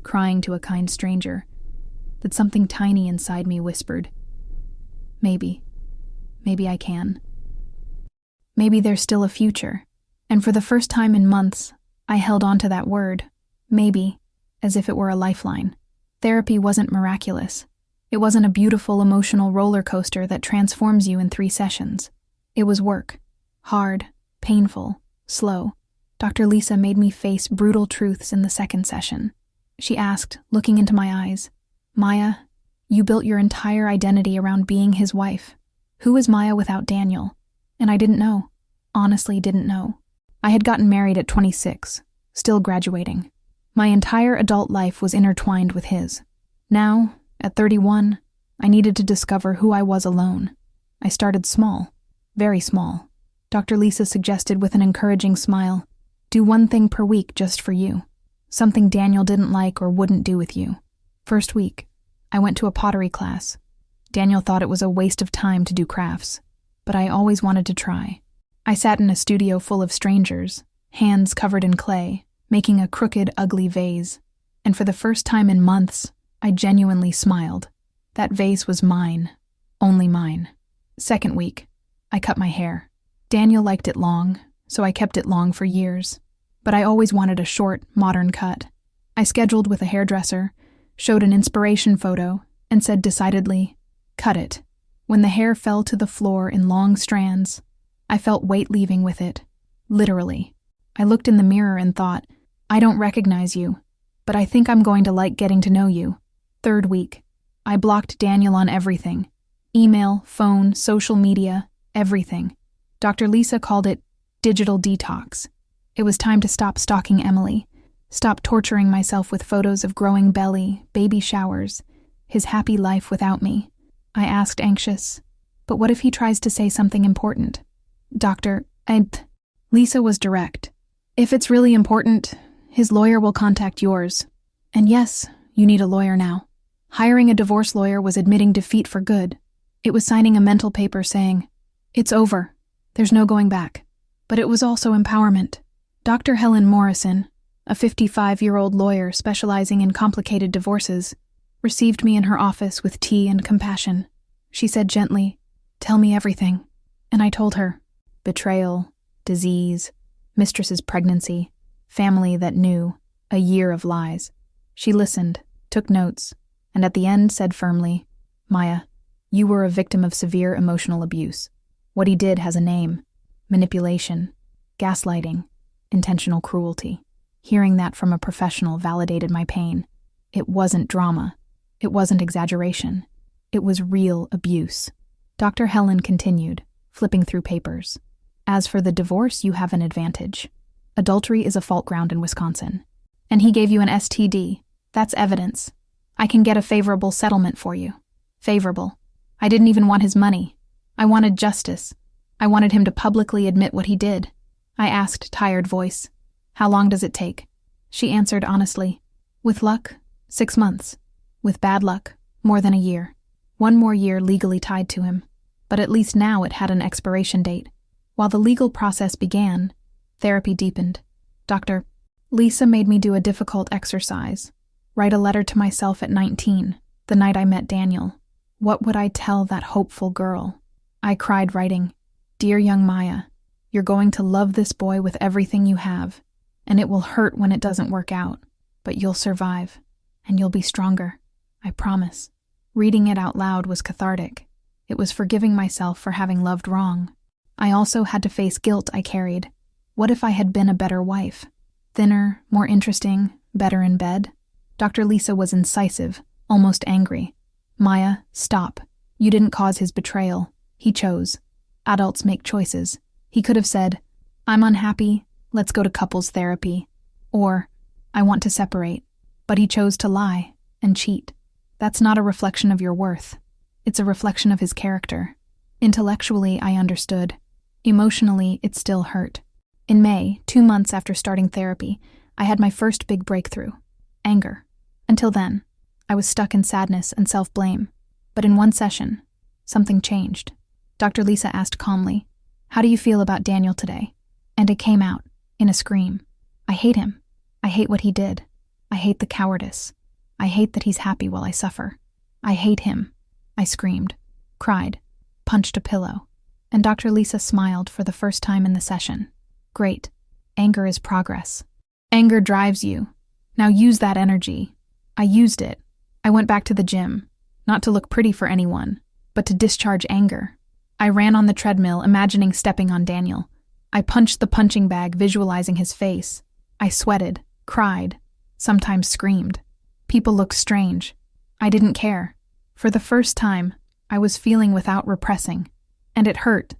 crying to a kind stranger, that something tiny inside me whispered, maybe I can. Maybe there's still a future. And for the first time in months, I held on to that word, maybe, as if it were a lifeline. Therapy wasn't miraculous. It wasn't a beautiful emotional roller coaster that transforms you in 3 sessions. It was work. Hard, painful, slow. Dr. Lisa made me face brutal truths in the second session. She asked, looking into my eyes, "Maya, you built your entire identity around being his wife. Who is Maya without Daniel?" And I didn't know. Honestly didn't know. I had gotten married at 26, still graduating. My entire adult life was intertwined with his. Now, at 31, I needed to discover who I was alone. I started small, very small. Dr. Lisa suggested with an encouraging smile, "Do 1 thing per week just for you. Something Daniel didn't like or wouldn't do with you." First week, I went to a pottery class. Daniel thought it was a waste of time to do crafts, but I always wanted to try. I sat in a studio full of strangers, hands covered in clay, making a crooked, ugly vase. And for the first time in months, I genuinely smiled. That vase was mine. Only mine. Second week, I cut my hair. Daniel liked it long, so I kept it long for years. But I always wanted a short, modern cut. I scheduled with a hairdresser, showed an inspiration photo, and said decidedly, "Cut it." When the hair fell to the floor in long strands, I felt weight leaving with it. Literally. I looked in the mirror and thought, "I don't recognize you, but I think I'm going to like getting to know you." Third week, I blocked Daniel on everything. Email, phone, social media, everything. Dr. Lisa called it digital detox. It was time to stop stalking Emily, stop torturing myself with photos of growing belly, baby showers, his happy life without me. I asked, anxious, "But what if he tries to say something important?" Lisa was direct. "If it's really important, his lawyer will contact yours. And yes, you need a lawyer now." Hiring a divorce lawyer was admitting defeat for good. It was signing a mental paper saying, "It's over. There's no going back." But it was also empowerment. Dr. Helen Morrison, a 55-year-old lawyer specializing in complicated divorces, received me in her office with tea and compassion. She said gently, "Tell me everything." And I told her. Betrayal, disease, mistress's pregnancy, family that knew, a year of lies. She listened, took notes, and at the end said firmly, Maya, you were a victim of severe emotional abuse. What he did has a name: manipulation, gaslighting, intentional cruelty. Hearing that from a professional validated my pain. It wasn't drama. It wasn't exaggeration. It was real abuse. Dr. Helen continued, flipping through papers. As for the divorce, you have an advantage. Adultery is a fault ground in Wisconsin. And he gave you an STD. That's evidence. I can get a favorable settlement for you. Favorable. I didn't even want his money. I wanted justice. I wanted him to publicly admit what he did. I asked, tired voice. How long does it take? She answered honestly. With luck, 6 months. With bad luck, more than a year. 1 more year legally tied to him. But at least now it had an expiration date. While the legal process began, therapy deepened. Dr. Lisa made me do a difficult exercise. Write a letter to myself at 19, the night I met Daniel. What would I tell that hopeful girl? I cried writing, Dear young Maya, you're going to love this boy with everything you have, and it will hurt when it doesn't work out, but you'll survive, and you'll be stronger. I promise. Reading it out loud was cathartic. It was forgiving myself for having loved wrong. I also had to face guilt I carried. What if I had been a better wife? Thinner, more interesting, better in bed? Dr. Lisa was incisive, almost angry. Maya, stop. You didn't cause his betrayal. He chose. Adults make choices. He could have said, I'm unhappy, let's go to couples therapy. Or, I want to separate. But he chose to lie and cheat. That's not a reflection of your worth. It's a reflection of his character. Intellectually, I understood. Emotionally, it still hurt. In May, 2 months after starting therapy, I had my first big breakthrough. Anger. Until then, I was stuck in sadness and self-blame. But in one session, something changed. Dr. Lisa asked calmly, How do you feel about Daniel today? And it came out, in a scream. I hate him. I hate what he did. I hate the cowardice. I hate that he's happy while I suffer. I hate him. I screamed, cried, punched a pillow. And Dr. Lisa smiled for the first time in the session. Great. Anger is progress. Anger drives you. Now use that energy. I used it. I went back to the gym, not to look pretty for anyone, but to discharge anger. I ran on the treadmill, imagining stepping on Daniel. I punched the punching bag, visualizing his face. I sweated, cried, sometimes screamed. People looked strange. I didn't care. For the first time, I was feeling without repressing. And it hurt,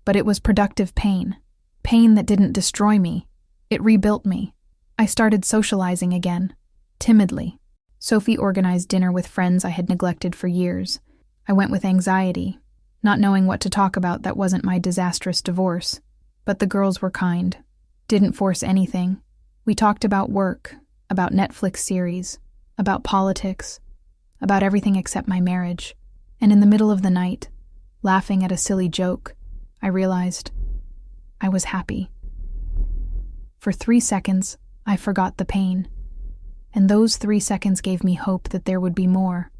but it was productive pain. Pain that didn't destroy me. It rebuilt me. I started socializing again, timidly. Sophie organized dinner with friends I had neglected for years. I went with anxiety, not knowing what to talk about that wasn't my disastrous divorce. But the girls were kind, didn't force anything. We talked about work, about Netflix series, about politics, about everything except my marriage. And in the middle of the night, laughing at a silly joke, I realized I was happy. For 3 seconds, I forgot the pain. And those 3 seconds gave me hope that there would be more.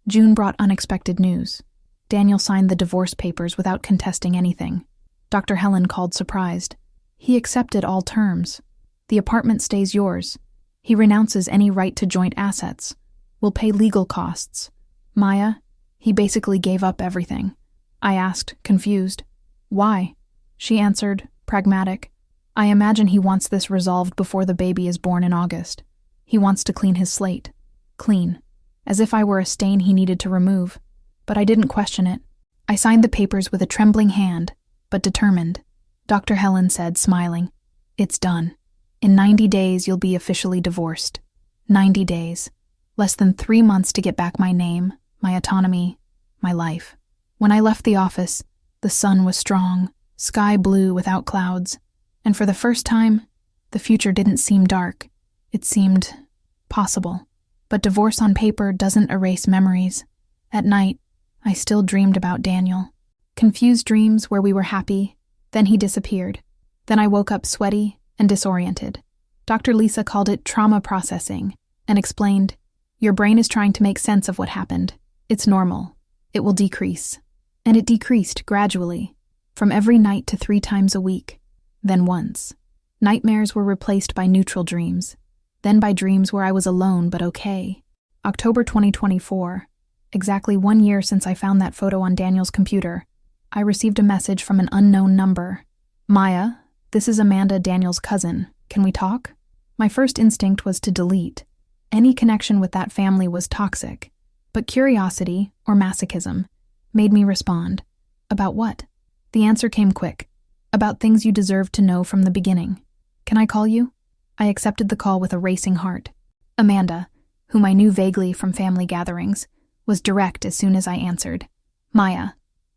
June brought unexpected news. Daniel signed the divorce papers without contesting anything. Dr. Helen called surprised. He accepted all terms. The apartment stays yours. He renounces any right to joint assets. Will pay legal costs. Maya, he basically gave up everything. I asked, confused. Why? She answered, pragmatic. I imagine he wants this resolved before the baby is born in August. He wants to clean his slate. Clean. As if I were a stain he needed to remove. But I didn't question it. I signed the papers with a trembling hand, but determined. Dr. Helen said, smiling, It's done. In 90 days, you'll be officially divorced. 90 days. Less than 3 months to get back my name, my autonomy, my life. When I left the office, the sun was strong, sky blue without clouds. And for the first time, the future didn't seem dark. It seemed possible. But divorce on paper doesn't erase memories. At night, I still dreamed about Daniel. Confused dreams where we were happy, then he disappeared. Then I woke up sweaty and disoriented. Dr. Lisa called it trauma processing and explained, Your brain is trying to make sense of what happened. It's normal. It will decrease. And it decreased gradually, from every night to 3 times a week. Then once. Nightmares were replaced by neutral dreams. Then by dreams where I was alone but okay. October 2024. Exactly 1 year since I found that photo on Daniel's computer, I received a message from an unknown number. Maya, this is Amanda, Daniel's cousin. Can we talk? My first instinct was to delete. Any connection with that family was toxic. But curiosity, or masochism, made me respond. About what? The answer came quick. About things you deserved to know from the beginning. Can I call you? I accepted the call with a racing heart. Amanda, whom I knew vaguely from family gatherings, was direct as soon as I answered. Maya,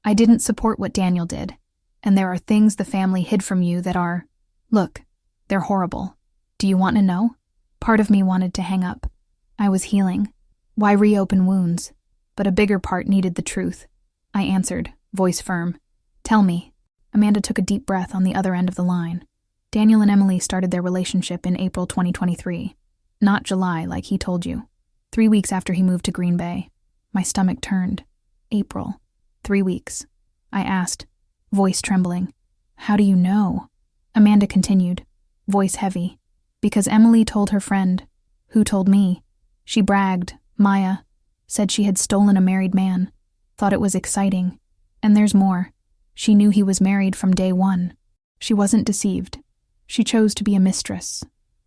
I didn't support what Daniel did, and there are things the family hid from you that are… Look, they're horrible. Do you want to know? Part of me wanted to hang up. I was healing. Why reopen wounds? But a bigger part needed the truth. I answered, voice firm. Tell me. Amanda took a deep breath on the other end of the line. Daniel and Emily started their relationship in April 2023. Not July, like he told you. 3 weeks after he moved to Green Bay. My stomach turned. April. 3 weeks. I asked, voice trembling. How do you know? Amanda continued, voice heavy. Because Emily told her friend. Who told me? She bragged, Maya. Said she had stolen a married man. Thought it was exciting. And there's more. She knew he was married from day one. She wasn't deceived. She chose to be a mistress.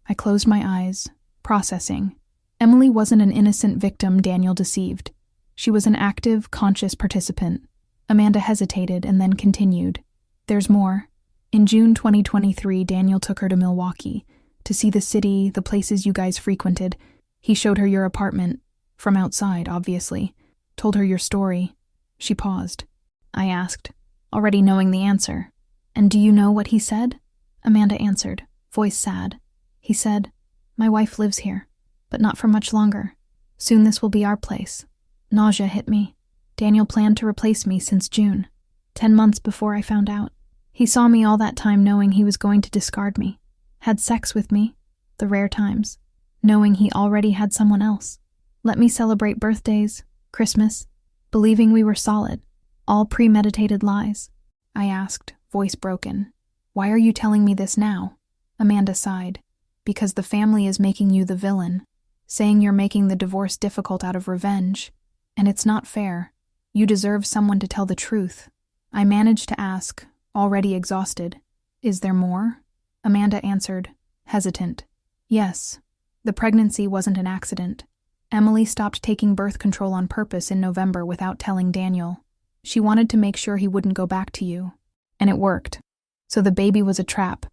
I closed my eyes, processing. Emily wasn't an innocent victim Daniel deceived. She was an active, conscious participant. Amanda hesitated and then continued. There's more. In June 2023, Daniel took her to Milwaukee to see the city, the places you guys frequented. He showed her your apartment. From outside, obviously. Told her your story. She paused. I asked, already knowing the answer. And do you know what he said? Amanda answered, voice sad. He said, my wife lives here, but not for much longer. Soon this will be our place. Nausea hit me. Daniel planned to replace me since June, 10 months before I found out. He saw me all that time knowing he was going to discard me. Had sex with me, the rare times, knowing he already had someone else. Let me celebrate birthdays, Christmas, believing we were solid. All premeditated lies. I asked, voice broken. Why are you telling me this now? Amanda sighed. Because the family is making you the villain, saying you're making the divorce difficult out of revenge. And it's not fair. You deserve someone to tell the truth. I managed to ask, already exhausted, is there more? Amanda answered, hesitant. Yes. The pregnancy wasn't an accident. Emily stopped taking birth control on purpose in November without telling Daniel. She wanted to make sure he wouldn't go back to you. And it worked. So the baby was a trap.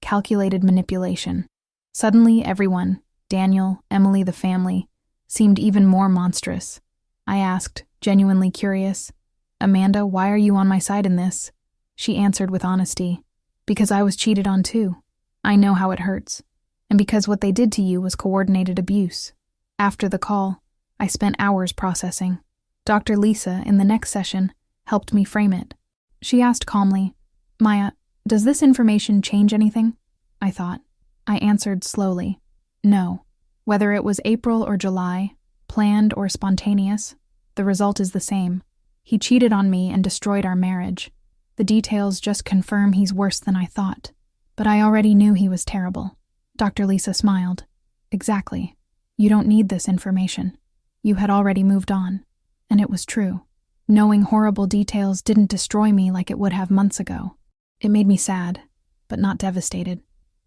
Calculated manipulation. Suddenly, everyone, Daniel, Emily, the family, seemed even more monstrous. I asked, genuinely curious, Amanda, why are you on my side in this? She answered with honesty, because I was cheated on too. I know how it hurts. And because what they did to you was coordinated abuse. After the call, I spent hours processing. Dr. Lisa, in the next session, helped me frame it. She asked calmly, Maya, does this information change anything? I thought. I answered slowly, no. Whether it was April or July, planned or spontaneous, the result is the same. He cheated on me and destroyed our marriage. The details just confirm he's worse than I thought. But I already knew he was terrible. Dr. Lisa smiled. Exactly. You don't need this information. You had already moved on. And it was true. Knowing horrible details didn't destroy me like it would have months ago. It made me sad, but not devastated.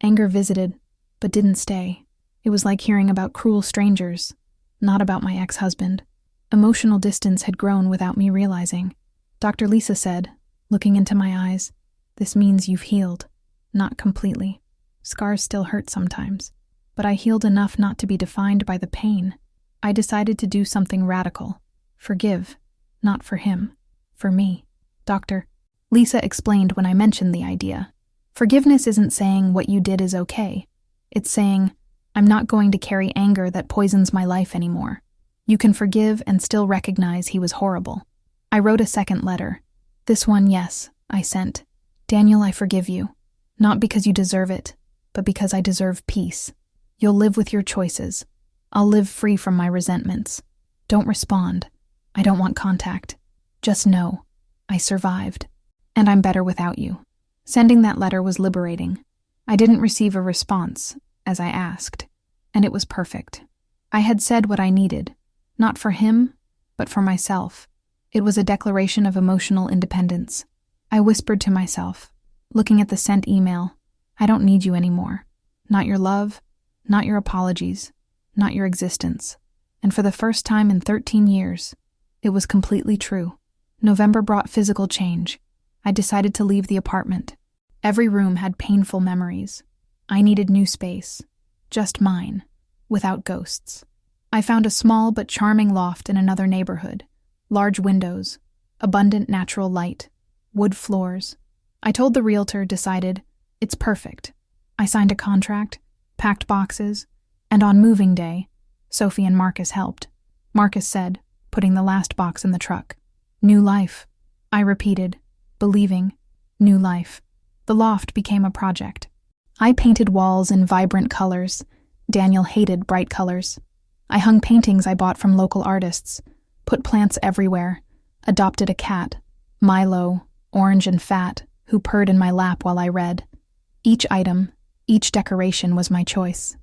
Anger visited, but didn't stay. It was like hearing about cruel strangers, not about my ex-husband. Emotional distance had grown without me realizing. Dr. Lisa said, looking into my eyes, this means you've healed. Not completely. Scars still hurt sometimes. But I healed enough not to be defined by the pain. I decided to do something radical. Forgive. Not for him. For me. Dr. Lisa explained when I mentioned the idea. Forgiveness isn't saying what you did is okay. It's saying, I'm not going to carry anger that poisons my life anymore. You can forgive and still recognize he was horrible. I wrote a second letter. This one, yes, I sent. Daniel, I forgive you. Not because you deserve it, but because I deserve peace. You'll live with your choices. I'll live free from my resentments. Don't respond. I don't want contact. Just know, I survived. And I'm better without you. Sending that letter was liberating. I didn't receive a response, as I asked, and it was perfect. I had said what I needed, not for him, but for myself. It was a declaration of emotional independence. I whispered to myself, looking at the sent email, I don't need you anymore. Not your love, not your apologies, not your existence. And for the first time in 13 years, it was completely true. November brought physical change. I decided to leave the apartment. Every room had painful memories. I needed new space. Just mine, without ghosts. I found a small but charming loft in another neighborhood. Large windows, abundant natural light, wood floors. I told the realtor, decided, it's perfect. I signed a contract, packed boxes, and on moving day, Sophie and Marcus helped. Marcus said, putting the last box in the truck, new life. I repeated, believing, new life. The loft became a project. I painted walls in vibrant colors. Daniel hated bright colors. I hung paintings I bought from local artists, put plants everywhere, adopted a cat, Milo, orange and fat, who purred in my lap while I read. Each item, each decoration was my choice.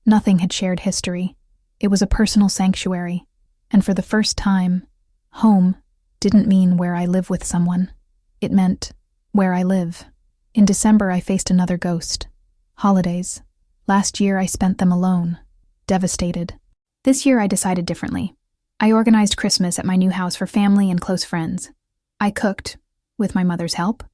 Nothing had shared history. It was a personal sanctuary, and for the first time, home didn't mean where I live with someone. It meant where I live. In December, I faced another ghost. Holidays. Last year, I spent them alone, devastated. This year, I decided differently. I organized Christmas at my new house for family and close friends. I cooked, with my mother's help,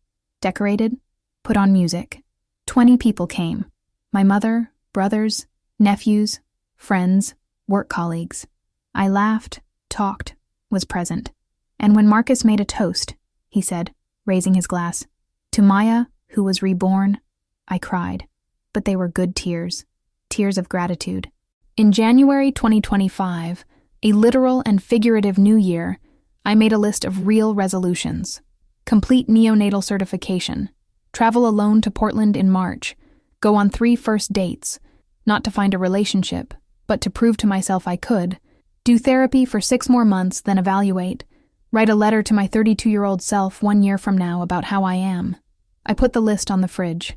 decorated, put on music. 20 people came. My mother, brothers, nephews, friends, work colleagues. I laughed, talked, was present. And when Marcus made a toast, he said, raising his glass, to Maya, who was reborn, I cried. But they were good tears, tears of gratitude. In January 2025, a literal and figurative new year, I made a list of real resolutions. Complete neonatal certification, travel alone to Portland in March, go on 3 first dates, not to find a relationship, but to prove to myself I could, do therapy for 6 more months, then evaluate, write a letter to my 32-year-old self 1 year from now about how I am. I put the list on the fridge.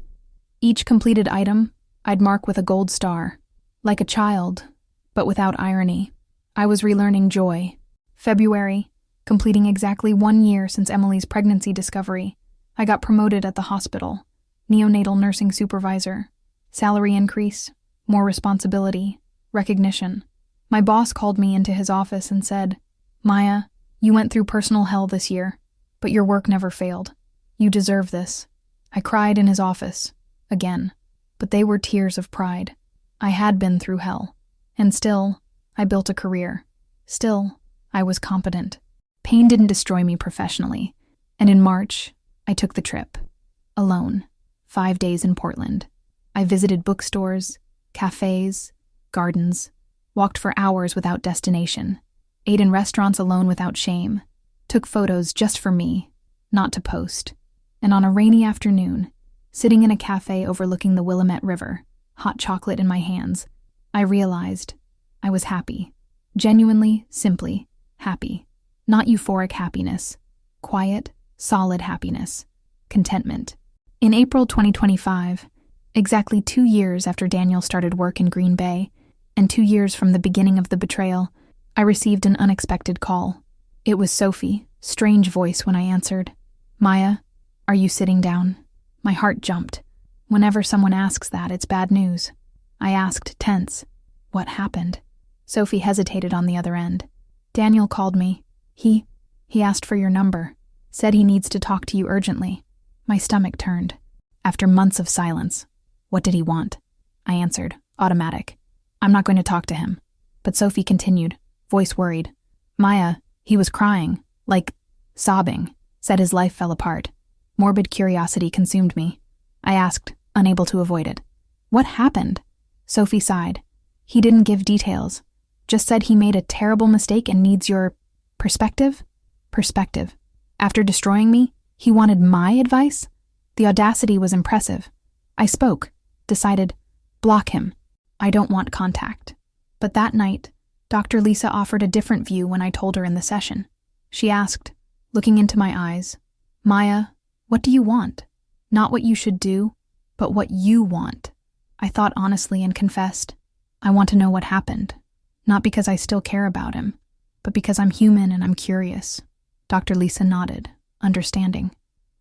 Each completed item, I'd mark with a gold star. Like a child, but without irony. I was relearning joy. February, completing exactly 1 year since Emily's pregnancy discovery. I got promoted at the hospital. Neonatal nursing supervisor. Salary increase, more responsibility, recognition. My boss called me into his office and said, Maya, you went through personal hell this year, but your work never failed. You deserve this. I cried in his office, again, but they were tears of pride. I had been through hell, and still, I built a career. Still, I was competent. Pain didn't destroy me professionally, and in March, I took the trip. Alone, 5 days in Portland. I visited bookstores, cafes, gardens, walked for hours without destination, ate in restaurants alone without shame, took photos just for me, not to post. And on a rainy afternoon, sitting in a cafe overlooking the Willamette River, hot chocolate in my hands, I realized I was happy. Genuinely, simply happy. Not euphoric happiness. Quiet, solid happiness. Contentment. In April 2025, exactly 2 years after Daniel started work in Green Bay, and 2 years from the beginning of the betrayal, I received an unexpected call. It was Sophie, strange voice when I answered. Maya, are you sitting down? My heart jumped. Whenever someone asks that, it's bad news. I asked, tense, what happened? Sophie hesitated on the other end. Daniel called me. He asked for your number. Said he needs to talk to you urgently. My stomach turned. After months of silence. What did he want? I answered, automatic. I'm not going to talk to him. But Sophie continued, voice worried. Maya, he was crying, like sobbing, said his life fell apart. Morbid curiosity consumed me. I asked, unable to avoid it. What happened? Sophie sighed. He didn't give details. Just said he made a terrible mistake and needs your perspective? Perspective. After destroying me, he wanted my advice? The audacity was impressive. I spoke, decided, block him. I don't want contact. But that night, Dr. Lisa offered a different view when I told her in the session. She asked, looking into my eyes, Maya, what do you want? Not what you should do, but what you want. I thought honestly and confessed, I want to know what happened. Not because I still care about him, but because I'm human and I'm curious. Dr. Lisa nodded, understanding.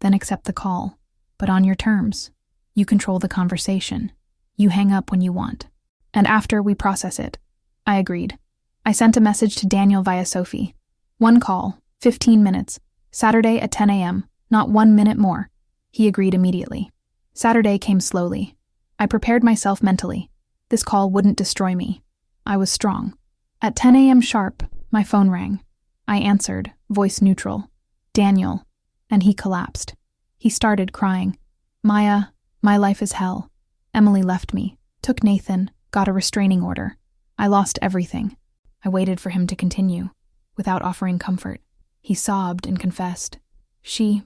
Then accept the call, but on your terms. You control the conversation. You hang up when you want. And after we process it. I agreed. I sent a message to Daniel via Sophie. 1 call, 15 minutes, Saturday at 10 a.m., not 1 minute more. He agreed immediately. Saturday came slowly. I prepared myself mentally. This call wouldn't destroy me. I was strong. At 10 a.m. sharp, my phone rang. I answered, voice neutral. Daniel. And he collapsed. He started crying. Maya, my life is hell. Emily left me, took Nathan, got a restraining order. I lost everything. I waited for him to continue, without offering comfort. He sobbed and confessed. She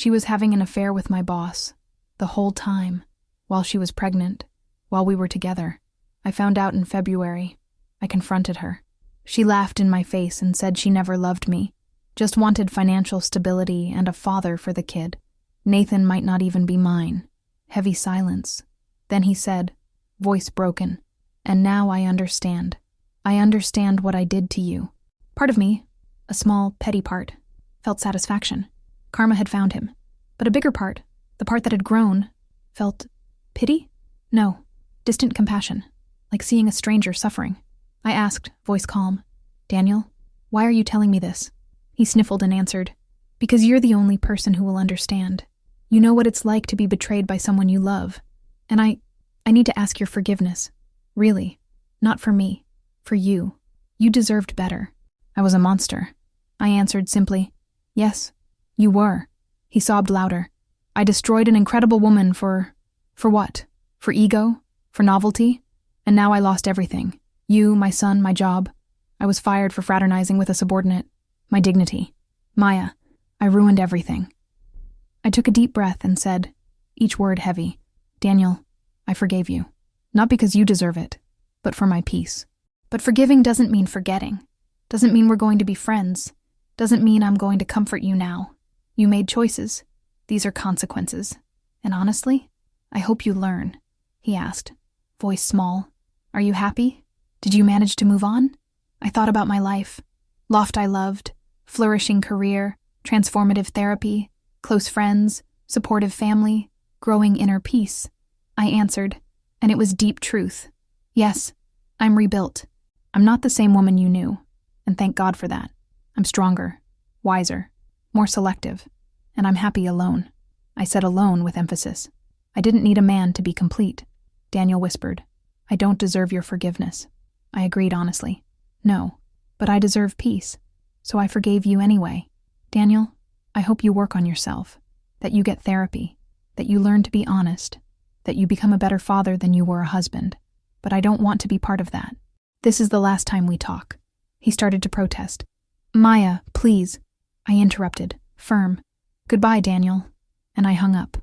was having an affair with my boss. The whole time. While she was pregnant. While we were together. I found out in February. I confronted her. She laughed in my face and said she never loved me. Just wanted financial stability and a father for the kid. Nathan might not even be mine. Heavy silence. Then he said, voice broken, and now I understand. I understand what I did to you. Part of me, a small, petty part, felt satisfaction. Karma had found him. But a bigger part, the part that had grown, felt pity? No, distant compassion, like seeing a stranger suffering. I asked, voice calm, Daniel, why are you telling me this? He sniffled and answered, because you're the only person who will understand. You know what it's like to be betrayed by someone you love. And I need to ask your forgiveness. Really. Not for me. For you. You deserved better. I was a monster. I answered simply, yes, you were. He sobbed louder. I destroyed an incredible woman for what? For ego? For novelty? And now I lost everything. You, my son, my job. I was fired for fraternizing with a subordinate. My dignity. Maya, I ruined everything. I took a deep breath and said, each word heavy, Daniel, I forgave you. Not because you deserve it, but for my peace. But forgiving doesn't mean forgetting. Doesn't mean we're going to be friends. Doesn't mean I'm going to comfort you now. You made choices. These are consequences. And honestly, I hope you learn, he asked, voice small. Are you happy? Did you manage to move on? I thought about my life. Loft I loved, flourishing career, transformative therapy, close friends, supportive family, growing inner peace. I answered, and it was deep truth. Yes, I'm rebuilt. I'm not the same woman you knew, and thank God for that. I'm stronger, wiser, more selective, and I'm happy alone. I said alone with emphasis. I didn't need a man to be complete. Daniel whispered, I don't deserve your forgiveness. I agreed honestly. No, but I deserve peace, so I forgave you anyway. Daniel, I hope you work on yourself, that you get therapy, that you learn to be honest, that you become a better father than you were a husband. But I don't want to be part of that. This is the last time we talk. He started to protest. Maya, please. I interrupted, firm. Goodbye, Daniel. And I hung up.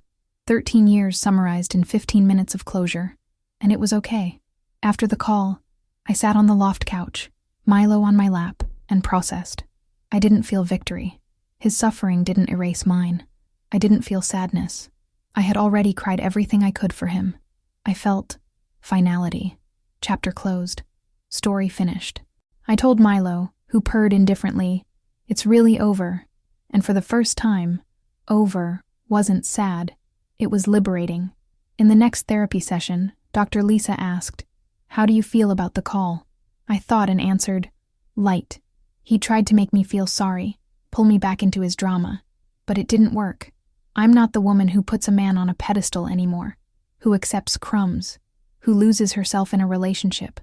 13 years summarized in 15 minutes of closure. And it was okay. After the call, I sat on the loft couch, Milo on my lap, and processed. I didn't feel victory. His suffering didn't erase mine. I didn't feel sadness. I had already cried everything I could for him. I felt finality. Chapter closed. Story finished. I told Milo, who purred indifferently, it's really over. And for the first time, over wasn't sad. It was liberating. In the next therapy session, Dr. Lisa asked, how do you feel about the call? I thought and answered, light. He tried to make me feel sorry, pull me back into his drama. But it didn't work. I'm not the woman who puts a man on a pedestal anymore, who accepts crumbs, who loses herself in a relationship.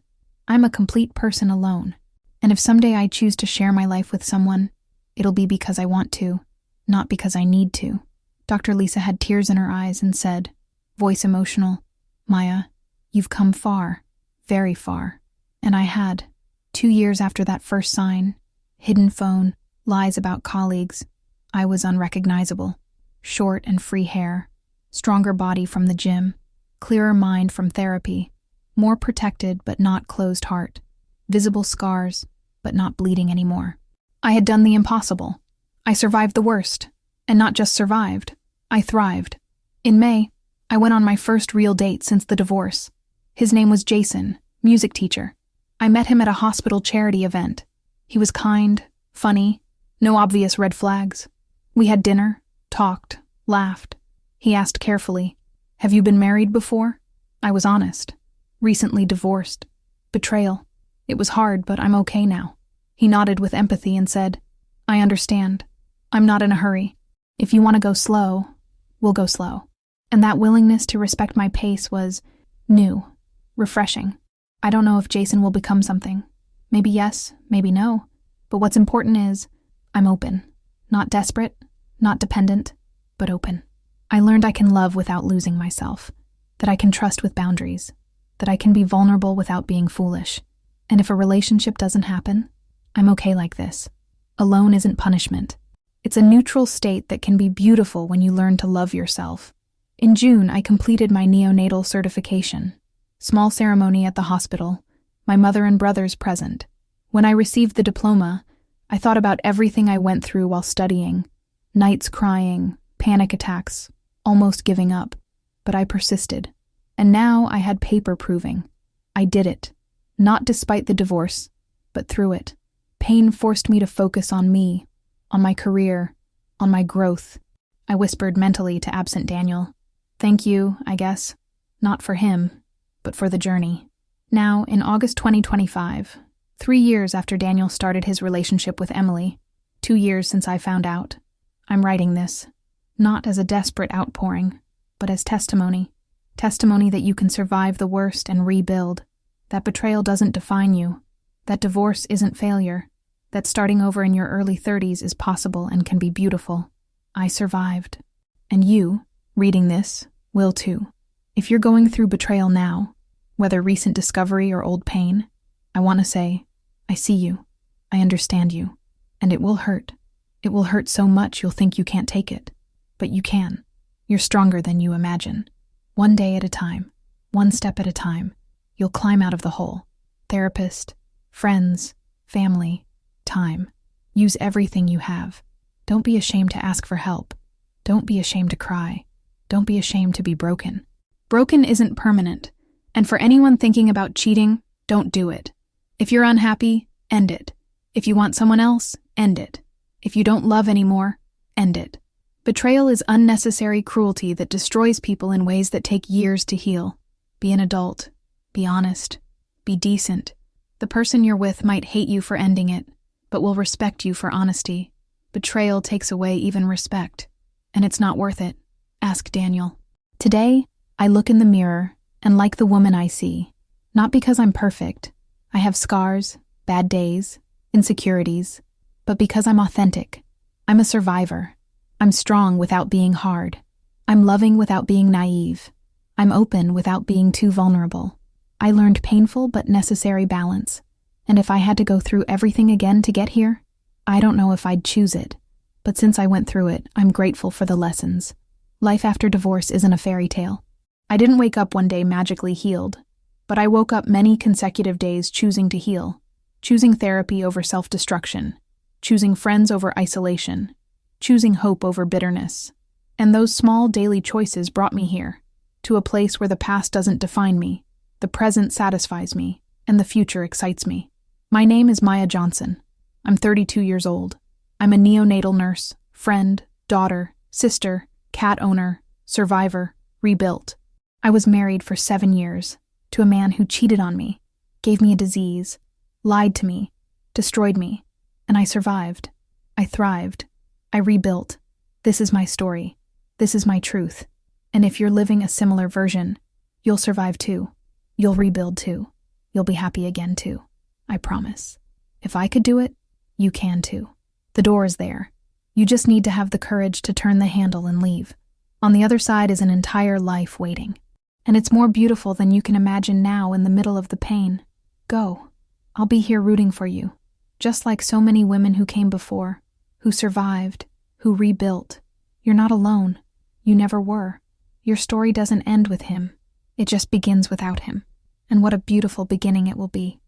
I'm a complete person alone. And if someday I choose to share my life with someone, it'll be because I want to, not because I need to. Dr. Lisa had tears in her eyes and said, voice emotional, Maya, you've come far, very far. And I had. 2 years after that first sign, hidden phone, lies about colleagues, I was unrecognizable. Short and free hair, stronger body from the gym, clearer mind from therapy, more protected but not closed heart, visible scars but not bleeding anymore. I had done the impossible. I survived the worst, and not just survived, I thrived. In May, I went on my first real date since the divorce. His name was Jason, music teacher. I met him at a hospital charity event. He was kind, funny, no obvious red flags. We had dinner, talked, laughed. He asked carefully, "Have you been married before?" I was honest. "Recently divorced." Betrayal. It was hard, but I'm okay now. He nodded with empathy and said, "I understand. I'm not in a hurry. If you want to go slow, we'll go slow." And that willingness to respect my pace was new, refreshing. I don't know if Jason will become something. Maybe yes, maybe no. But what's important is I'm open. Not desperate, not dependent, but open. I learned I can love without losing myself, that I can trust with boundaries, that I can be vulnerable without being foolish. And if a relationship doesn't happen, I'm okay like this. Alone isn't punishment. It's a neutral state that can be beautiful when you learn to love yourself. In June, I completed my neonatal certification. Small ceremony at the hospital, my mother and brothers present. When I received the diploma, I thought about everything I went through while studying. Nights crying, panic attacks, almost giving up. But I persisted. And now I had paper proving. I did it. Not despite the divorce, but through it. Pain forced me to focus on me, on my career, on my growth. I whispered mentally to absent Daniel. Thank you, I guess. Not for him, but for the journey. Now, in August 2025, 3 years after Daniel started his relationship with Emily, 2 years since I found out, I'm writing this, not as a desperate outpouring, but as testimony. Testimony that you can survive the worst and rebuild, that betrayal doesn't define you, that divorce isn't failure, that starting over in your early 30s is possible and can be beautiful. I survived. And you, reading this, will too. If you're going through betrayal now, whether recent discovery or old pain, I want to say, I see you, I understand you, and it will hurt. It will hurt so much you'll think you can't take it. But you can. You're stronger than you imagine. One day at a time, one step at a time, you'll climb out of the hole. Therapist, friends, family, time. Use everything you have. Don't be ashamed to ask for help. Don't be ashamed to cry. Don't be ashamed to be broken. Broken isn't permanent. And for anyone thinking about cheating, don't do it. If you're unhappy, end it. If you want someone else, end it. If you don't love anymore, end it. Betrayal is unnecessary cruelty that destroys people in ways that take years to heal. Be an adult. Be honest. Be decent. The person you're with might hate you for ending it, but will respect you for honesty. Betrayal takes away even respect. And it's not worth it. Ask Daniel. Today, I look in the mirror and like the woman I see. Not because I'm perfect. I have scars, bad days, insecurities, but because I'm authentic. I'm a survivor. I'm strong without being hard. I'm loving without being naive. I'm open without being too vulnerable. I learned painful but necessary balance. And if I had to go through everything again to get here, I don't know if I'd choose it. But since I went through it, I'm grateful for the lessons. Life after divorce isn't a fairy tale. I didn't wake up one day magically healed, but I woke up many consecutive days choosing to heal, choosing therapy over self-destruction, choosing friends over isolation, choosing hope over bitterness. And those small daily choices brought me here, to a place where the past doesn't define me, the present satisfies me, and the future excites me. My name is Maya Johnson. I'm 32 years old. I'm a neonatal nurse, friend, daughter, sister, cat owner, survivor, rebuilt. I was married for 7 years to a man who cheated on me, gave me a disease, lied to me, destroyed me, and I survived. I thrived. I rebuilt. This is my story. This is my truth. And if you're living a similar version, you'll survive too. You'll rebuild too. You'll be happy again too. I promise. If I could do it, you can too. The door is there. You just need to have the courage to turn the handle and leave. On the other side is an entire life waiting. And it's more beautiful than you can imagine now in the middle of the pain. Go. I'll be here rooting for you. Just like so many women who came before, who survived, who rebuilt. You're not alone. You never were. Your story doesn't end with him. It just begins without him. And what a beautiful beginning it will be.